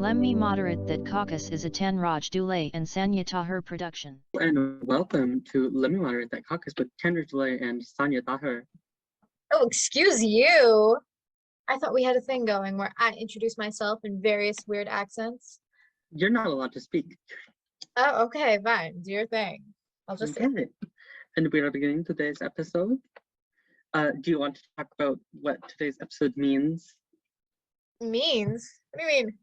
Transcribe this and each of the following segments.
LemmeModerateThatCaucus is a Tanraj and Sanya Tahir production. And welcome to LemmeModerateThatCaucus with Tanraj and Sanya Tahir. Oh, excuse you. I thought we had a thing going where I introduce myself in various weird accents. You're not allowed to speak. Oh, okay, fine. Do your thing. I'll just say. Okay. And we are beginning today's episode. Do you want to talk about what today's episode means? Means? What do you mean?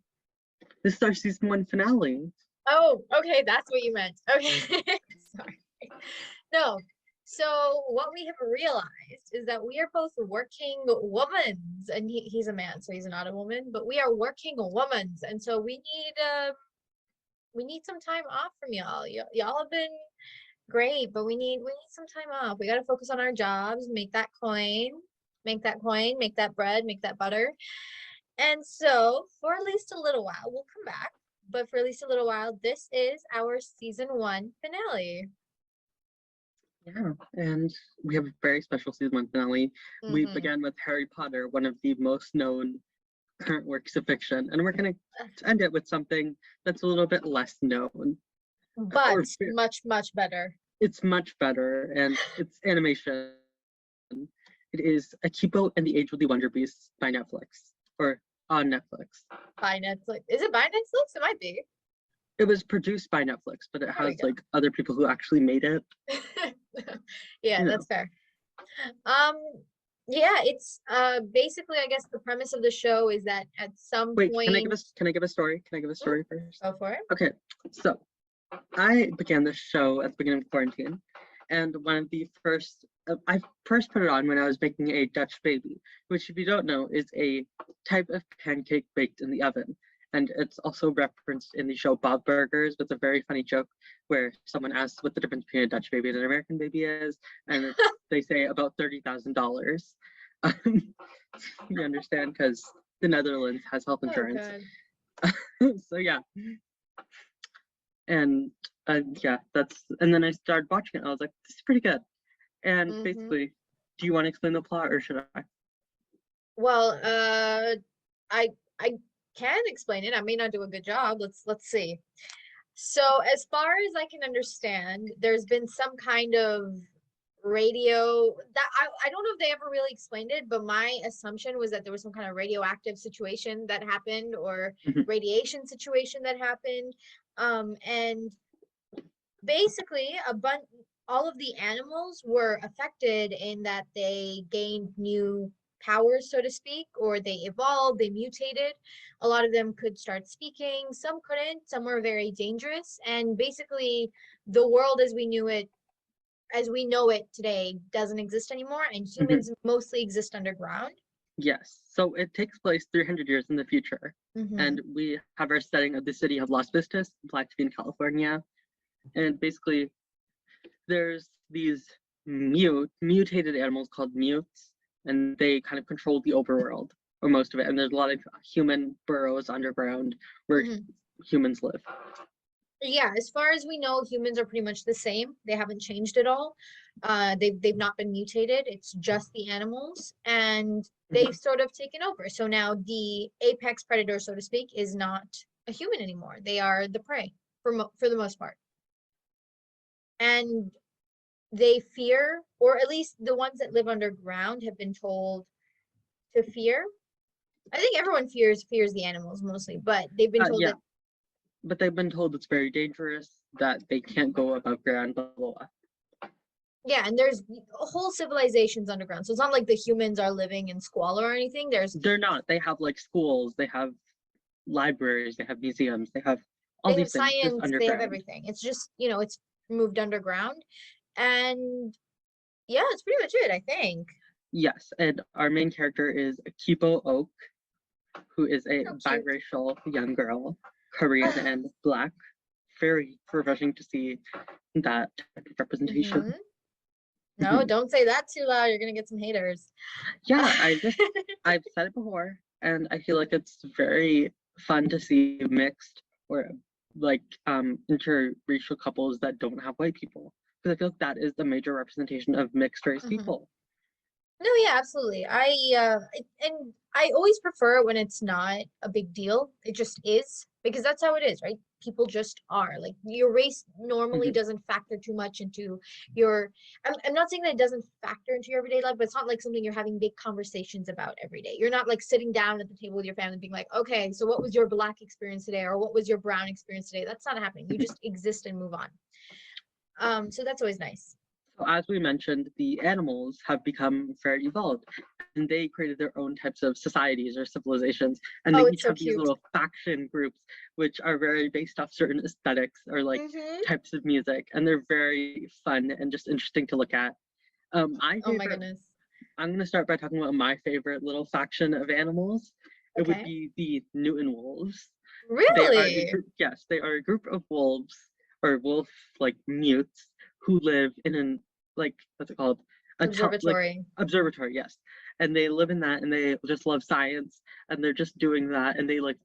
This is our season 1 finale. Oh, okay, that's what you meant. Okay. Sorry. No. So what we have realized is that we are both working womans, and he's a man, so he's not a woman, but we are working womans, and so we need some time off from y'all. Y'all have been great, but we need some time off. We got to focus on our jobs, make that coin, make that bread, make that butter. And so for at least a little while, we'll come back, but for at least a little while, this is our season 1 finale. Yeah, and we have a very special season 1 finale. We began with Harry Potter, one of the most known current works of fiction, and we're going to end it with something that's a little bit less known. But much better. It's much better, and it's animation. It is a Kipo and the Age of the Wonderbeasts by Netflix, or on Netflix. By Netflix. Is it by Netflix? It might be. It was produced by Netflix, but it has like other people who actually made it. Yeah, that's fair. Yeah, it's basically, I guess the premise of the show is that at some point. Can I give a story? Can I give a story first? Go for it. Okay, so I began this show at the beginning of quarantine, and one of the first I first put it on when I was making a Dutch baby, which, if you don't know, is a type of pancake baked in the oven. And it's also referenced in the show Bob Burgers with a very funny joke where someone asks what the difference between a Dutch baby and an American baby is, and they say about $30,000. You understand, because the Netherlands has health insurance. So yeah. And yeah, and then I started watching it. I was like, this is pretty good. And basically, do you want to explain the plot, or should I? Well, I can explain it. I may not do a good job. Let's see. So as far as I can understand, there's been some kind of radio that I don't know if they ever really explained it, but my assumption was that there was some kind of radioactive situation that happened, or radiation situation that happened. And basically all of the animals were affected in that they gained new powers, so to speak, or they evolved, they mutated. A lot of them could start speaking, some couldn't, some were very dangerous, and basically the world as we know it today doesn't exist anymore, and humans mostly exist underground. Yes, so it takes place 300 years in the future, and we have our setting of the city of Las Vistas, Blackfeet, California, and basically there's these mutated animals called mutes, and they kind of control the overworld, or most of it, and there's a lot of human burrows underground where humans live. Yeah, as far as we know, humans are pretty much the same. They haven't changed at all. They've not been mutated. It's just the animals, and they've sort of taken over. So now the apex predator, so to speak, is not a human anymore. They are the prey for the most part. And they fear, or at least the ones that live underground have been told to fear. I think everyone fears the animals mostly, but they've been told that. But they've been told it's very dangerous, that they can't go above ground, blah, blah, blah. Yeah, and there's whole civilizations underground. So it's not like the humans are living in squalor or anything. They're not. They have like schools, they have libraries, they have museums, they have all these things. Science, they have everything. It's just, it's moved underground. And yeah, that's pretty much it, I think. Yes, and our main character is Kipo Oak, who is a biracial young girl, Korean and Black. Very refreshing to see that type of representation. No, don't say that too loud. You're gonna get some haters. Yeah, I've said it before, and I feel like it's very fun to see mixed or like interracial couples that don't have white people, because I feel like that is the major representation of mixed race people. No, yeah, absolutely. I always prefer it when it's not a big deal. It just is. because that's how it is, right? People just are. Like your race normally Mhm. doesn't factor too much into your, I'm not saying that it doesn't factor into your everyday life, but it's not like something you're having big conversations about every day. You're not like sitting down at the table with your family being like, okay, so what was your Black experience today, or what was your brown experience today? That's not happening. You Mhm. just exist and move on. So that's always nice. So as we mentioned, the animals have become very evolved, and they created their own types of societies or civilizations, and they Oh, it's each so have these cute. little faction groups, which are very based off certain aesthetics or like Mm-hmm. types of music, and they're very fun and just interesting to look at. My Oh my favorite, goodness. I'm gonna start by talking about my favorite little faction of animals. It would Okay. be the Newton wolves. They are a Really? group, yes, they are a group of wolves or wolf like mutes who live in an like what's it called? Like Observatory. observatory, yes. And they live in that and they just love science and they're just doing that and they like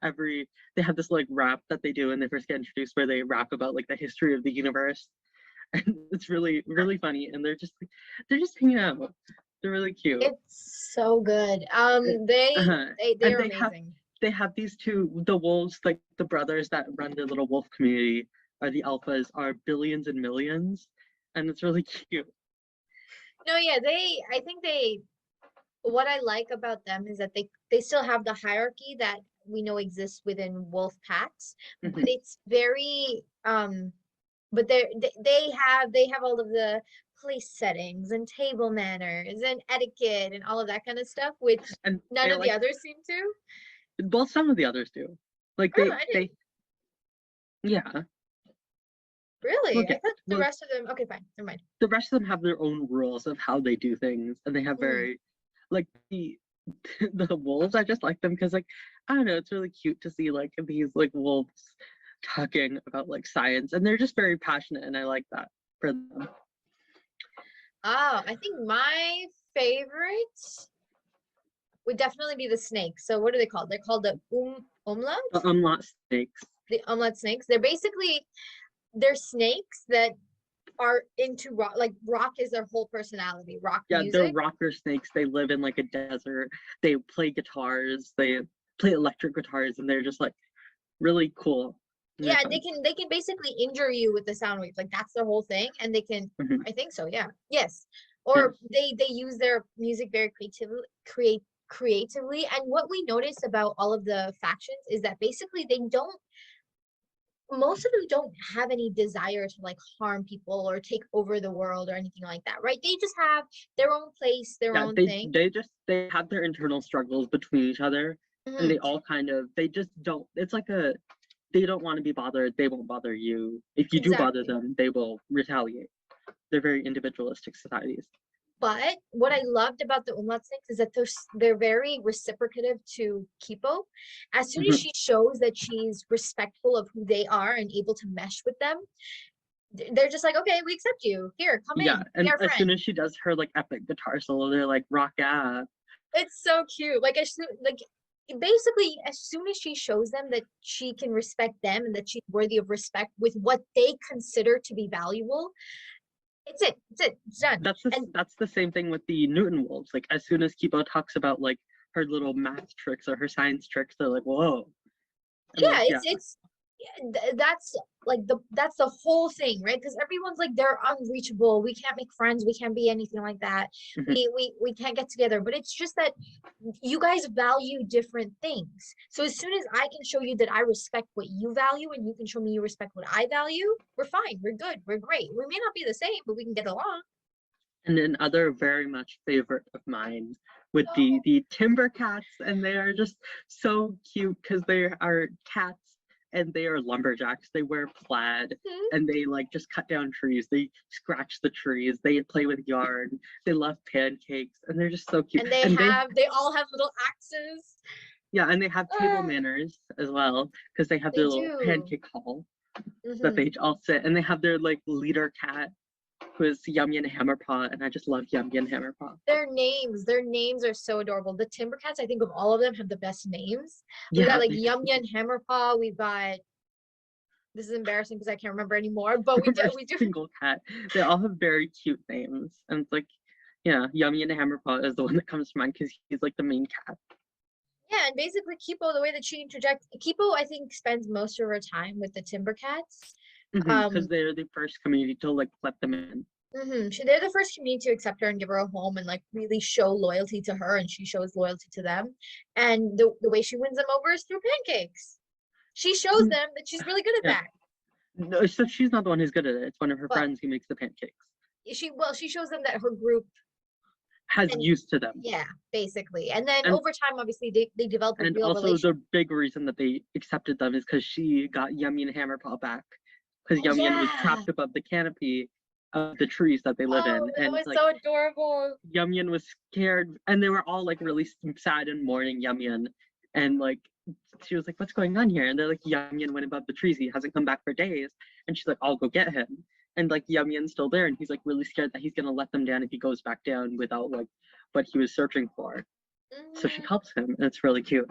they have this like rap that they do when they first get introduced where they rap about like the history of the universe. And it's really, really funny and they're just hanging out. They're really cute. It's so good. Uh, They uh-huh. they And they're amazing. they have these two, the wolves, like the brothers that run their little wolf community, are the alphas, are billions and millions, and it's really cute. No, yeah, I think what I like about them is that they still have the hierarchy that we know exists within wolf packs, but Mhm. it's very but they have all of the place settings and table manners and etiquette and all of that kind of stuff, which And none they of the like, others seem to. well, some of the others do. Like Oh, I they, didn't yeah. really. I thought the Well, rest of them. Okay, fine, never mind. the rest of them have their own rules of how they do things, and they have Mhm. very, like the wolves. I just like them because like I don't know, it's really cute to see like these like wolves talking about like science, and they're just very passionate, and I like that for them. Oh, I think my favorite would definitely be the snakes. So what are they called? They're called the umlaut, Not snakes. the omelet snakes. They're snakes that are into rock. Like rock is their whole personality. Rock Yeah, they're music. rocker snakes. They live in like a desert. They play guitars. They play electric guitars, and they're just like really cool. And they're Yeah, fun. they can basically injure you with the sound waves. Like that's their whole thing, and they can. Mhm. I think so. Yeah. Yes. Yes. Or they use their music very creatively. And what we notice about all of the factions is that basically they don't most of them don't have any desire to like harm people or take over the world or anything like that, right? They just have their own place, their Yeah, own thing. they have their internal struggles between each other, and Hmm. they all kind of they just don't. It's like a they don't want to be bothered. They won't bother you. If you do bother Exactly. them, they will retaliate. They're very individualistic societies. But what I loved about the umlaut snakes is that they're very reciprocative to Kipo. As soon as Mhm. she shows that she's respectful of who they are and able to mesh with them, they're just like, okay, we accept you. Here, come Yeah, in, be and our as soon friend. as she does her like epic guitar solo, they're like rock out. It's so cute. Like basically as soon as she shows them that she can respect them and that she's worthy of respect with what they consider to be valuable, it's done. And That's the same thing with the Newton wolves. Like as soon as Kipo talks about like her little math tricks or her science tricks, they're like, whoa. And yeah, like, yeah. it's that's like that's the whole thing, right? Because everyone's like they're unreachable, we can't make friends, we can't be anything like that, Mhm. we can't get together, but it's just that you guys value different things. So as soon as I can show you that I respect what you value and you can show me you respect what I value, we're fine, we're good, we're great. We may not be the same, but we can get along. And another very much favorite of mine would be the timber cats, and they are just so cute because they are cats and they are lumberjacks. They wear plaid Mhm. and they like just cut down trees. They scratch the trees. They play with yarn. They love pancakes, and they're just so cute. And And they all have little axes. yeah, and they have table Ah, manners as well because they have they their little do. pancake hall that Hmm. they all sit, and they have their like leader cat who is Yummy and Hammerpaw, and I just love Yummy and Hammerpaw. Their names are so adorable. The Timbercats, I think of all of them, have the best names. We've got Yeah, like they Yum Yum Hammerpaw. We've got, this is embarrassing because I can't remember anymore, but every we do. single cat. They all have very cute names, and it's like, yeah, Yummy and Hammerpaw is the one that comes to mind because he's like the main cat. Yeah, and basically Kipo, the way that she interjects, Kipo, I think, spends most of her time with the Timbercats. Because they're the first community to like let them in. They're the first community to accept her and give her a home and like really show loyalty to her, and she shows loyalty to them. And the way she wins them over is through pancakes. She shows them that she's really good at Yeah. that. No, so she's not the one who's good at it. It's one of her Well, friends who makes the pancakes. She shows them that her group Has use to them. Yeah, basically. And then And- over time, obviously, they develop a And real also relationship. the big reason that they accepted them is because she got Yummy and Hammerpaw back. Because Yummy was trapped above the canopy of the trees that they live in. That And was like so adorable. Yumyan was scared, and they were all like really sad and mourning Yumyan. And like she was like, "What's going on here?" And they're like, "Yumyan went above the trees. He hasn't come back for days." And she's like, "I'll go get him." And like Yumyan's still there, and he's like really scared that he's gonna let them down if he goes back down without like what he was searching for. So she helps him, and it's really cute.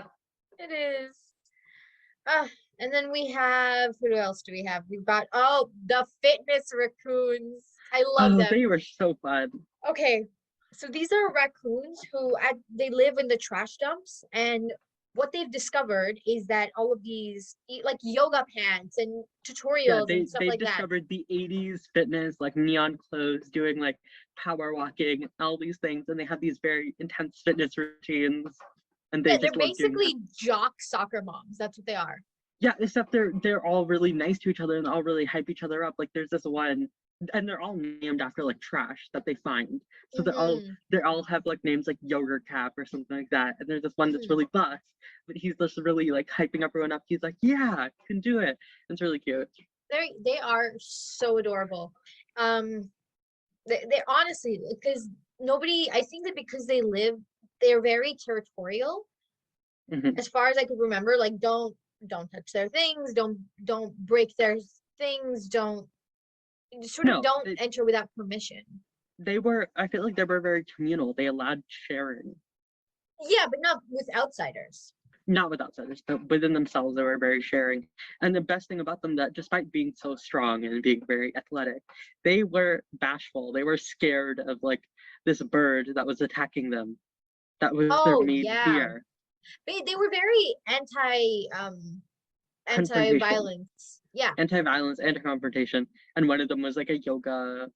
It is. And then we have, who else do we have? We've got, the fitness raccoons. I love them. They were so fun. Okay, so these are raccoons who they live in the trash dumps, and what they've discovered is that all of these like yoga pants and tutorials and stuff like that. They discovered the 80s fitness, like neon clothes, doing like power walking, all these things, and they have these very intense fitness routines. And they're basically jock soccer moms. That's what they are. Yeah, except they're all really nice to each other and all really hype each other up. Like there's this one, and they're all named after like trash that they find. So they all have like names like Yogurt Cap or something like that. And there's this one that's really buff, but he's just really like hyping everyone up. He's like, "Yeah, you can do it." It's really cute. They are so adorable. They honestly, because I think that because they're very territorial. As far as I could remember, like don't touch their things, don't break their things, don't enter without permission. I feel like they were very communal. They allowed sharing. Yeah, but not with outsiders. Not with outsiders, but within themselves, they were very sharing. And the best thing about them, that despite being so strong and being very athletic, they were bashful. They were scared of like this bird that was attacking them. That was their main fear. They were very anti-violence. Yeah. Anti-violence, anti-confrontation. And one of them was like a yoga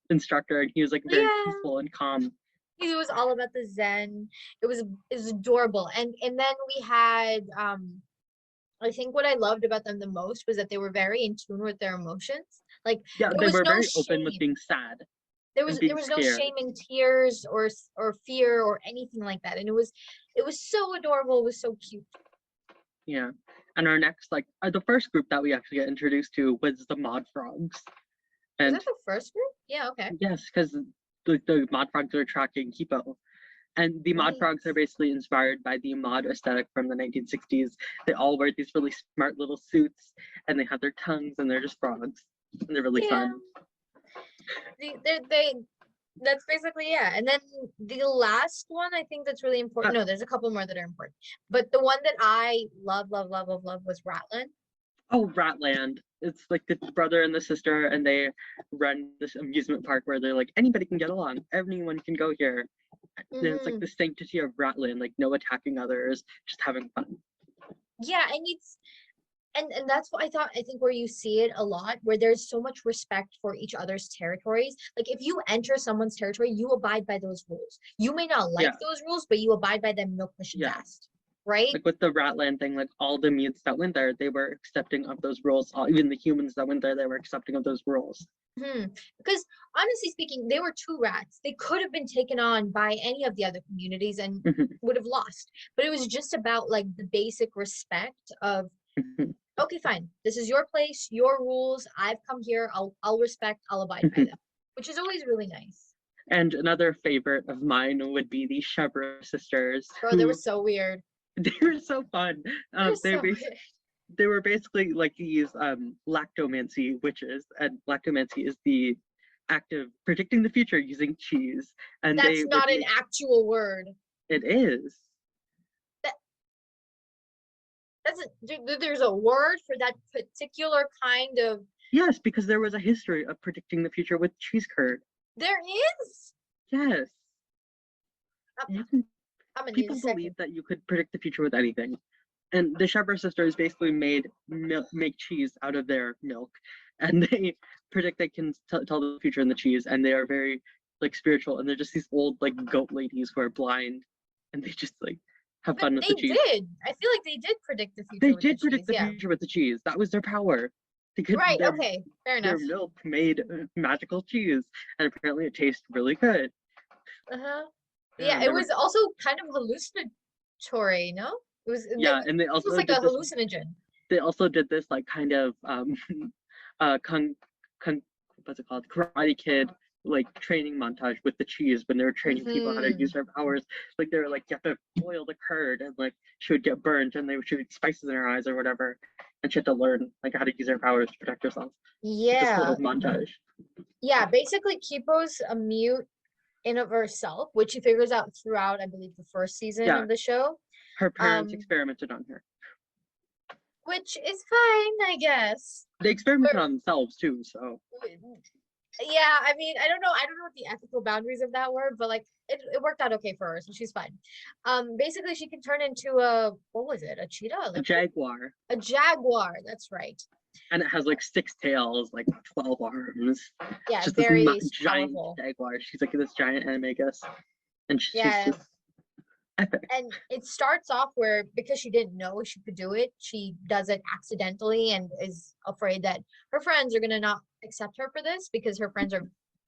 instructor, and he was like very peaceful and calm. It was all about the Zen. It was adorable. And then we had I think what I loved about them the most was that they were very in tune with their emotions. Like they were very open with being sad. There was no shame in tears or fear or anything like that. And it was so adorable. It was so cute. Yeah. And our next, like the first group that we actually got introduced to was the Mod Frogs. And was that the first group? Yeah, okay. Yes, because the Mod Frogs are tracking Kipo. And the Mod Frogs are basically inspired by the mod aesthetic from the 1960s. They all wear these really smart little suits, and they have their tongues, and they're just frogs. And they're really fun. That's basically, yeah. And then the last one, I think that's really important. No, there's a couple more that are important. But the one that I love was Ratland. Oh, Ratland. It's like the brother and the sister, and they run this amusement park where they're like, anybody can get along. Anyone can go here. There's like the sanctity of Ratland, like no attacking others, just having fun. Yeah, and that's what I think where you see it a lot, where there's so much respect for each other's territories. Like if you enter someone's territory, you abide by those rules. You may not like those rules, but you abide by them, no questions asked. Right? Like with the Ratland thing, like all the mutes that went there, they were accepting of those rules. Even the humans that went there, they were accepting of those rules. Because honestly speaking, they were two rats. They could have been taken on by any of the other communities and would have lost. But it was just about like the basic respect of, okay, fine, this is your place, your rules. I've come here. I'll respect. I'll abide by them, which is always really nice. And another favorite of mine would be the Chevre sisters. Bro, they were so weird. They were so fun. They were basically like these lactomancy witches, and lactomancy is the act of predicting the future using cheese. And that's not an actual word. It is. There's a word for that particular kind of. Yes, because there was a history of predicting the future with cheese curd. There is. Yes. I'm gonna need people a second. believe that you could predict the future with anything. And the Shepherd sisters basically make cheese out of their milk, and they predict they can tell the future in the cheese, and they are very like spiritual, and they're just these old like goat ladies who are blind, and they just like have But fun with they the cheese. did. I feel like they did predict the future They with did the predict cheese. the Yeah. future with the cheese. That was their power. They could, Right. Okay. Fair their enough. milk made magical cheese, and apparently it tastes really good. Uh-huh. Yeah, Yeah, it was also kind of hallucinatory, no? It was yeah, and they this was also like a did this. hallucinogen. They also did this like kind of kung what's it called, Karate Kid like training montage with the cheese when they were training people how to use their powers. Like they were like, you have to boil the curd, and like she would get burnt, and they would shoot spices in her eyes or whatever, and she had to learn like how to use her powers to protect herself. This Yeah. whole montage. Yeah, basically Kipo's a mute in of herself, which she figures out throughout, I believe, the first season Yeah. of the show. Her parents experimented on her. Which is fine, I guess. They experimented on themselves too, so. Yeah, I mean, I don't know what the ethical boundaries of that were, but like it worked out okay for her, so she's fine. Basically she can turn into a, what was it? A cheetah? A jaguar. A jaguar, that's right. And it has like 6 tails, like 12 arms. Yeah, just very this giant powerful jaguar. She's like this giant animagus. And she's yeah. just epic. And it starts off where, because she didn't know she could do it, she does it accidentally and is afraid that her friends are gonna not accept her for this because her friends are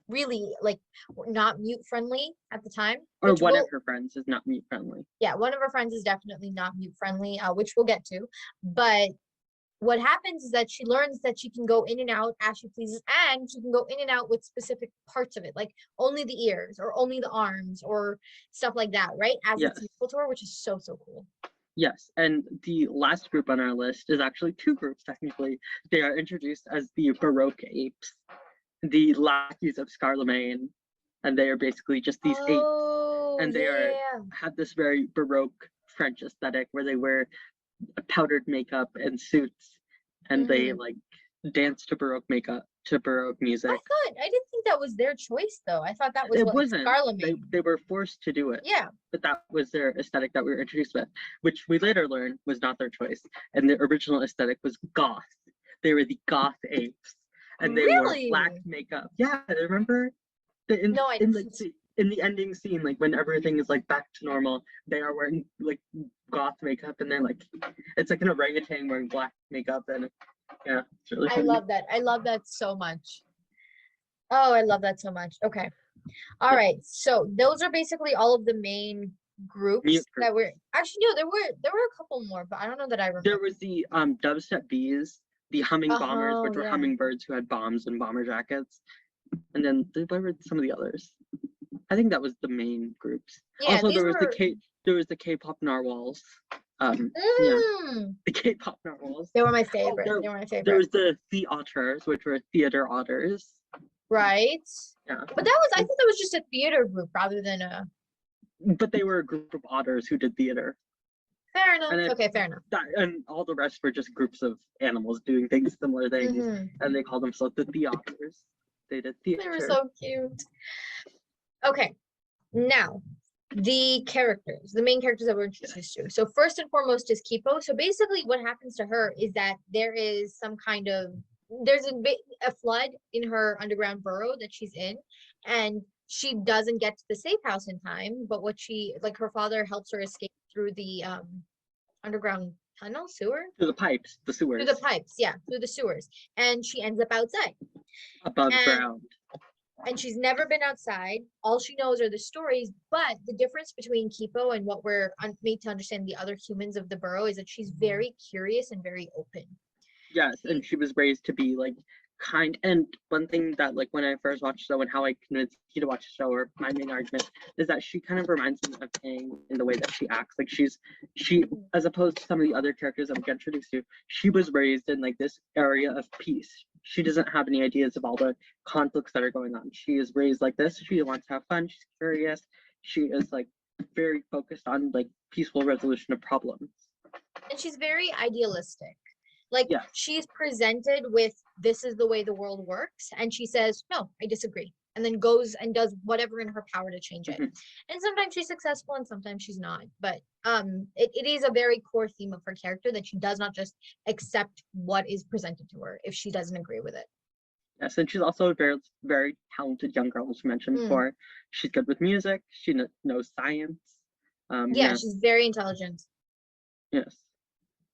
really like not mute friendly at the time. Or one of her friends is not mute friendly. Yeah, one of her friends is definitely not mute friendly, which we'll get to. But what happens is that she learns that she can go in and out as she pleases, and she can go in and out with specific parts of it, like only the ears or only the arms or stuff like that, right? As it's useful to her, which is so cool. Yes, and the last group on our list is actually 2 groups technically. They are introduced as the Baroque apes, the lackeys of Scarlemagne, and they are basically just these apes, and they have this very Baroque French aesthetic where they wear powdered makeup and suits, and they like dance to Baroque makeup, to Baroque music. I didn't think that was their choice though. I thought that was it what wasn't. They were forced to do it. Yeah. But that was their aesthetic that we were introduced with, which we later learned was not their choice. And the original aesthetic was goth. They were the goth apes, and they wore black makeup. Yeah, remember? No, I didn't. In the ending scene, like when everything is like back to normal, they are wearing like goth makeup, and they're like, it's like an orangutan wearing black makeup, and yeah, it's really funny. I love that so much. Oh, I love that so much. Okay. All right. So those are basically all of the main groups that were actually no, there were a couple more, but I don't know that I remember. There was the dubstep bees, the humming bombers, which were hummingbirds who had bombs and bomber jackets. And then what were some of the others? I think that was the main groups. Yeah, also there was the K-pop narwhals. The K-pop narwhals. They were my favorite. They were my favorite. There was the otters, which were theater otters. Right. Yeah. But I thought that was just a theater group rather than a. But they were a group of otters who did theater. Fair enough. Okay, fair enough. And all the rest were just groups of animals doing similar things, and they called themselves the otters. They did theater. They were so cute. Okay, now the characters, the main characters that we're introduced to. So first and foremost is Kipo. So basically what happens to her is that there is some kind of, there's a flood in her underground burrow that she's in, and she doesn't get to the safe house in time, but her father helps her escape through the underground tunnel, sewer? Through the pipes, the sewers. Through the pipes, yeah, through the sewers. And she ends up outside. Above ground. And she's never been outside. All she knows are the stories. But the difference between Kipo and what we're made to understand the other humans of the burrow is that she's very curious and very open. Yes, and she was raised to be like kind. And one thing that like when I first watched the show and how I convinced you to watch the show, or my main argument, is that she kind of reminds me of Aang in the way that she acts. Like she as opposed to some of the other characters that we get introduced to, she was raised in like this area of peace. She doesn't have any ideas of all the conflicts that are going on. She is raised like this. She wants to have fun. She's curious. She is like very focused on like peaceful resolution of problems. And she's very idealistic. Like she's presented with, this is the way the world works, and she says, no, I disagree. and then goes and does whatever in her power to change it. Mhm. And sometimes she's successful and sometimes she's not. But it is a very core theme of her character that she does not just accept what is presented to her if she doesn't agree with it. Yes, and she's also a very, very talented young girl, as you mentioned before. She's good with music. She knows science. Yeah, Yes, she's very intelligent. yes.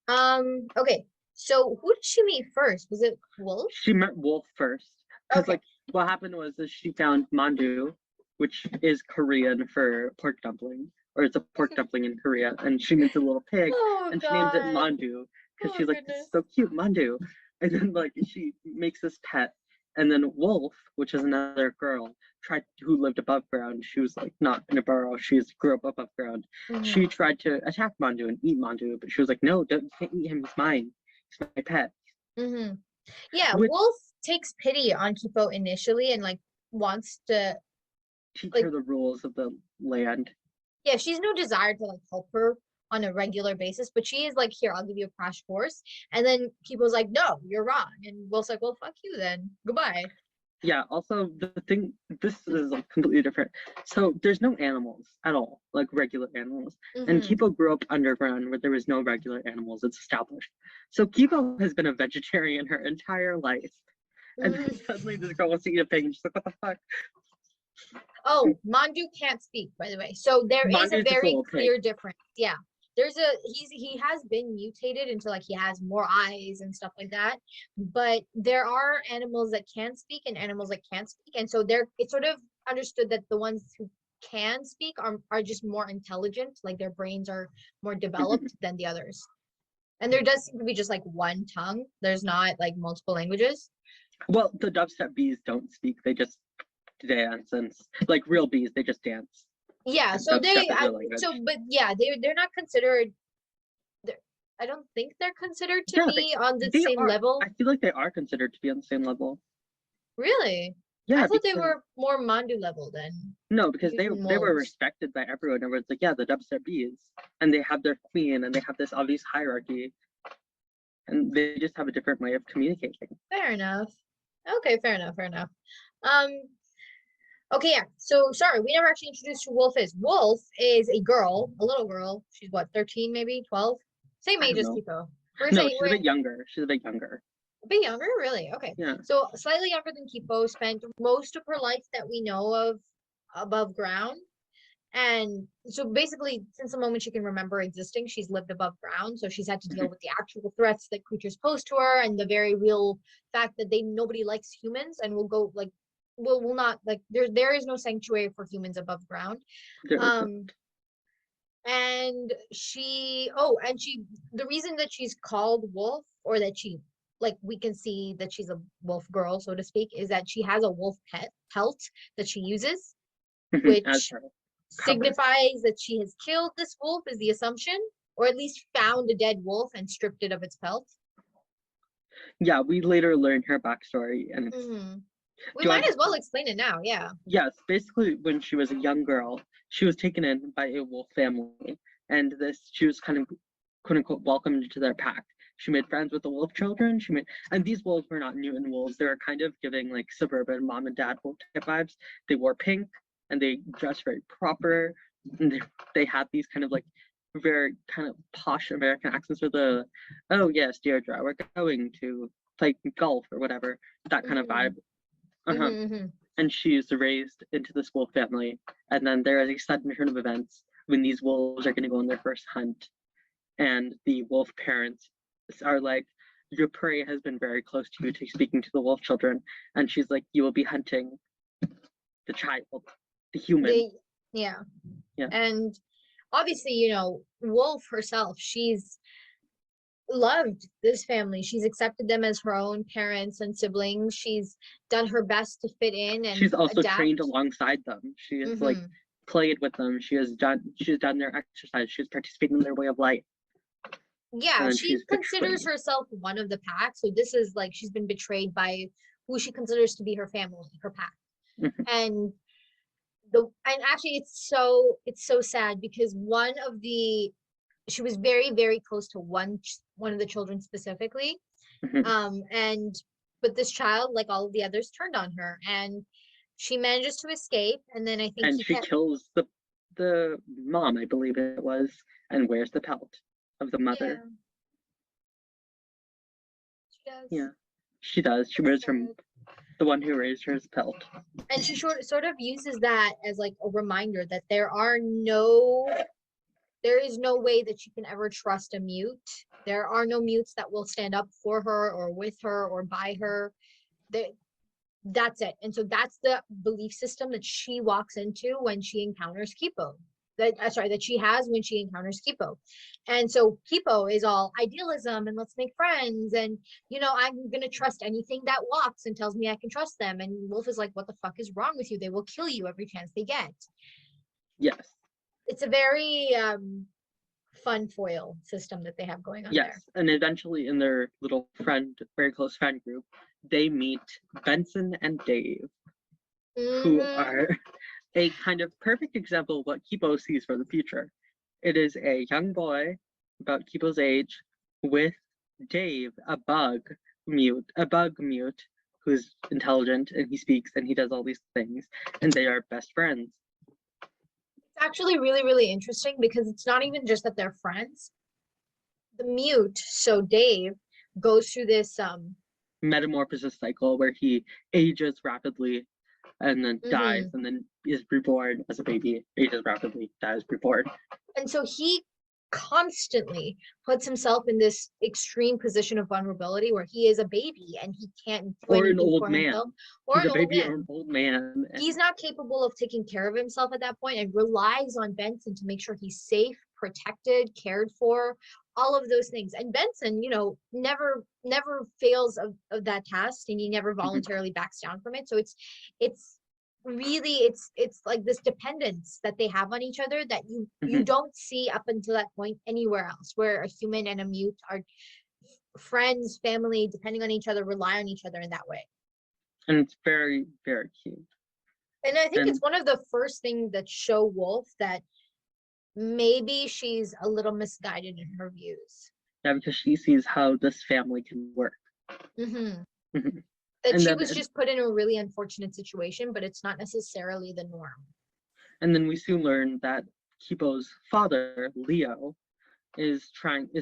Okay. So who did she meet first? Was it Wolf? She met Wolf first. Because Okay. like what happened was that she found mandu, which is Korean for pork dumpling, or it's a pork dumpling in Korea, and she meets a little pig, Oh and she names it God. mandu because Oh she's like, "This goodness. is so cute, mandu." And then like she makes this pet, and then Wolf, which is another girl, who lived above ground. She was like not in a burrow. She grew up above ground. She tried to attack mandu and eat mandu, but she was like, "No, don't, you can't eat him. He's mine. He's my pet." Yeah, Which Wolf takes pity on Kipo initially and like wants to teach like her the rules of the land. yeah, she's no desire to like help her on a regular basis, but she is like, here, I'll give you a crash course. And then Kipo's like, no, you're wrong. And Wolf's like, well, fuck you then. Goodbye. Yeah, also the thing, this is like completely different. So there's no animals at all, like regular animals. And Kipo grew up underground where there was no regular animals, it's established. So Kipo has been a vegetarian her entire life. And then suddenly this girl wants to eat a pig and she's like, what the fuck? Oh, Mandu can't speak, by the way. So there is a Mandu's just a very little clear pig. difference. Yeah. He has been mutated into like he has more eyes and stuff like that. But there are animals that can speak and animals that can't speak. And so it's sort of understood that the ones who can speak are just more intelligent, like their brains are more developed than the others. And there does seem to be just like one tongue. There's not like multiple languages. Well, the dubstep bees don't speak, they just dance, and like real bees, they just dance. Yeah, And so dubstep is their language. but yeah, they're not considered. I don't think they're considered to Yeah, be on the they same are. level. I feel like they are considered to be on the same level. Really? Yeah, I thought they because were more Mandu level then. no, because they Even were wolves. respected by everyone. Everyone's like, yeah, the dubstep bees, and they have their queen, and they have this obvious hierarchy, and they just have a different way of communicating. Fair enough. Okay, fair enough, fair enough. Um, okay, yeah. So sorry, we never actually introduced who Wolf is. Wolf is a girl, a little girl. She's what, 13 maybe, 12? Same I age don't as know. Kipo. No, she's a bit younger. She's a bit younger. A bit younger, really? Okay. Yeah. So slightly younger than Kipo, spent most of her life that we know of above ground. And so basically, since the moment she can remember existing, she's lived above ground. So she's had to deal with the actual threats that creatures pose to her and the very real fact that nobody likes humans and will go like will not like there is no sanctuary for humans above ground. And she the reason that she's called Wolf, or that she like we can see that she's a wolf girl, so to speak, is that she has a wolf pelt that she uses, which signifies that she has killed this wolf, is the assumption, or at least found a dead wolf and stripped it of its pelt. Yeah, we later learn her backstory, and we might as well explain it now. Yeah. Yes, basically, when she was a young girl, she was taken in by a wolf family, and she was kind of quote unquote welcomed into their pack. She made friends with the wolf children. And these wolves were not mutant wolves. They were kind of giving like suburban mom and dad wolf type vibes. They wore pink and they dressed very proper. And they had these kind of like very kind of posh American accents with oh yes, Deirdre, we're going to play golf or whatever, that kind of vibe. And she's raised into this wolf family. And then there is a sudden turn of events when these wolves are going to go on their first hunt. And the wolf parents are like, your prey has been very close to you, to speaking to the wolf children. And she's like, you will be hunting the child, the human. Yeah. And obviously, Wolf herself, she's loved this family. She's accepted them as her own parents and siblings. She's done her best to fit in, and she's also adapt. trained alongside them. She has like played with them. She's done their exercise. She's participated in their way of life. Yeah, she considers herself one of the pack. So this is like she's been betrayed by who she considers to be her family, her pack. And actually it's so sad because she was very, very close to one of the children specifically. But this child, like all of the others, turned on her. And she manages to escape, and then I think And he she kills the mom, I believe it was, and wears the pelt of the mother. She does. Yeah, she does. She wears her, Sad. the one who raised her's pelt. And she sort of uses that as like a reminder that there is no way that she can ever trust a mute. There are no mutes that will stand up for her or with her or by her. That's it. And so that's the belief system that she walks into when she encounters Kipo. That she has when she encounters Kipo. And so Kipo is all idealism and let's make friends. And, I'm going to trust anything that walks and tells me I can trust them. And Wolf is like, what the fuck is wrong with you? They will kill you every chance they get. Yes. It's a very fun foil system that they have going on there. And eventually in their little very close friend group, they meet Benson and Dave, who are a kind of perfect example of what Kipo sees for the future. It is a young boy about Kipo's age with Dave, a bug mute, who's intelligent and he speaks and he does all these things, and they are best friends. It's actually really, really interesting because it's not even just that they're friends. The mute, so Dave, goes through this metamorphosis cycle where he ages rapidly and then dies and then is reborn as a baby, ages rapidly, dies reborn. And so he constantly puts himself in this extreme position of vulnerability where he is a baby and he can't do or anything an old for man. himself. Or He's an a baby old man. or an old man. He's not capable of taking care of himself at that point and relies on Benson to make sure he's safe, protected, cared for, all of those things. And Benson, never fails of that task, and he never voluntarily backs down from it. So it's really it's like this dependence that they have on each other that you don't see up until that point anywhere else, where a human and a mute are friends, family, depending on each other, rely on each other in that way. And it's very, very cute. And I think it's one of the first things that show Wolf that maybe she's a little misguided in her views. Yeah, because she sees how this family can work. That and she was just put in a really unfortunate situation, but it's not necessarily the norm. And then we soon learn that Kipo's father, Leo, is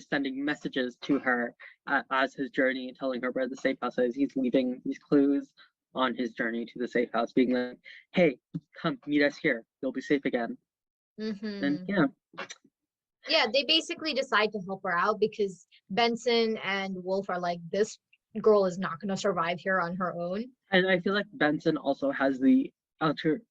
sending messages to her as his journey, telling her where the safe house is. He's leaving these clues on his journey to the safe house, being like, hey, come meet us here. You'll be safe again. And yeah, they basically decide to help her out because Benson and Wolf are like, this girl is not going to survive here on her own. And I feel like Benson also has the quote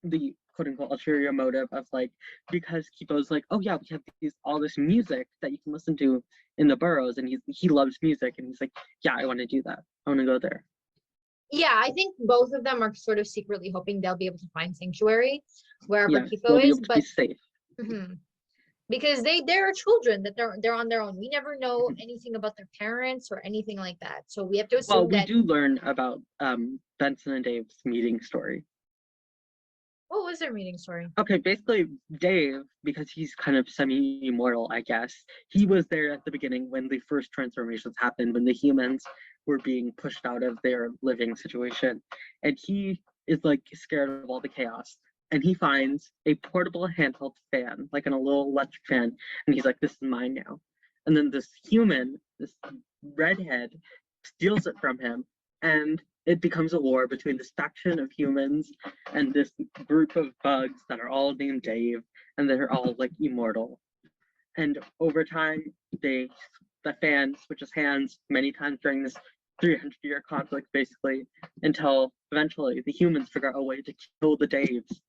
unquote ulterior motive of like, because Kipo's like, oh yeah, we have all this music that you can listen to in the burrows, and he loves music, and he's like, yeah, I want to do that. I want to go there. Yeah, I think both of them are sort of secretly hoping they'll be able to find sanctuary wherever Kipo is, but be safe. Because they're children, that they're on their own. We never know anything about their parents or anything like that, so we have to assume we do learn about Benson and Dave's meeting story. What was their meeting story? Okay, basically Dave, because he's kind of semi-immortal, I guess, he was there at the beginning when the first transformations happened, when the humans were being pushed out of their living situation, and he is like scared of all the chaos. And he finds a portable handheld fan, like a little electric fan, and he's like, this is mine now. And then this human, this redhead, steals it from him, and it becomes a war between this faction of humans and this group of bugs that are all named Dave, and they're all like immortal. And over time, the fan switches hands many times during this 300-year conflict, basically, until eventually the humans figure out a way to kill the Daves,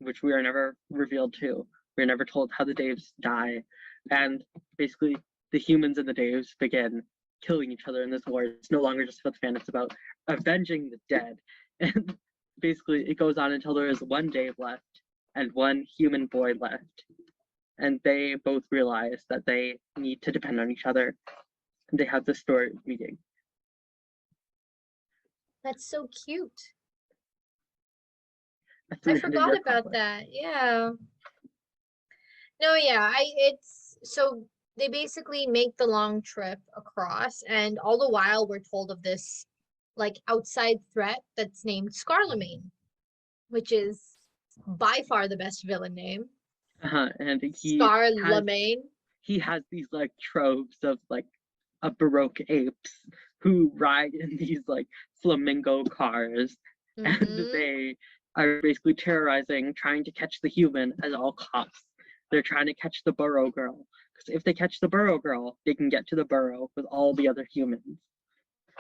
which we are never revealed to. We're never told how the Daves die. And basically, the humans and the Daves begin killing each other in this war. It's no longer just about the fan, it's about avenging the dead. And basically, it goes on until there is one Dave left and one human boy left. And they both realize that they need to depend on each other. And they have this story of meeting. That's so cute. I forgot about that. Yeah. No, yeah, it's so they basically make the long trip across, and all the while we're told of this like outside threat that's named Scarlemagne. which is by far the best villain name. And Scarlemagne. he has these like tropes of like a Baroque apes who ride in these like flamingo cars, and they are basically terrorizing, trying to catch the human at all costs. They're trying to catch the burrow girl, because if they catch the burrow girl, they can get to the burrow with all the other humans.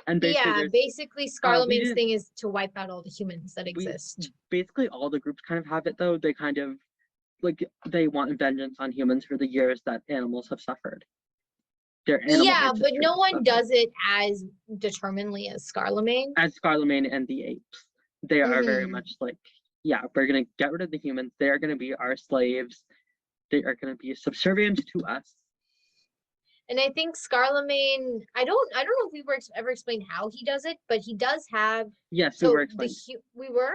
And basically Scarlemagne's thing is to wipe out all the humans that exist. Basically all the groups kind of have it though. They kind of like they want vengeance on humans for the years that animals have suffered. Yeah, but no one does it as determinedly as Scarlemagne. As Scarlemagne and the apes. They are very much like, yeah, we're gonna get rid of the humans. They are gonna be our slaves. They are gonna be subservient to us. And I think Scarlemagne, I don't know if we were ever explained how he does it, but he does have. Yes, we were explained. We were.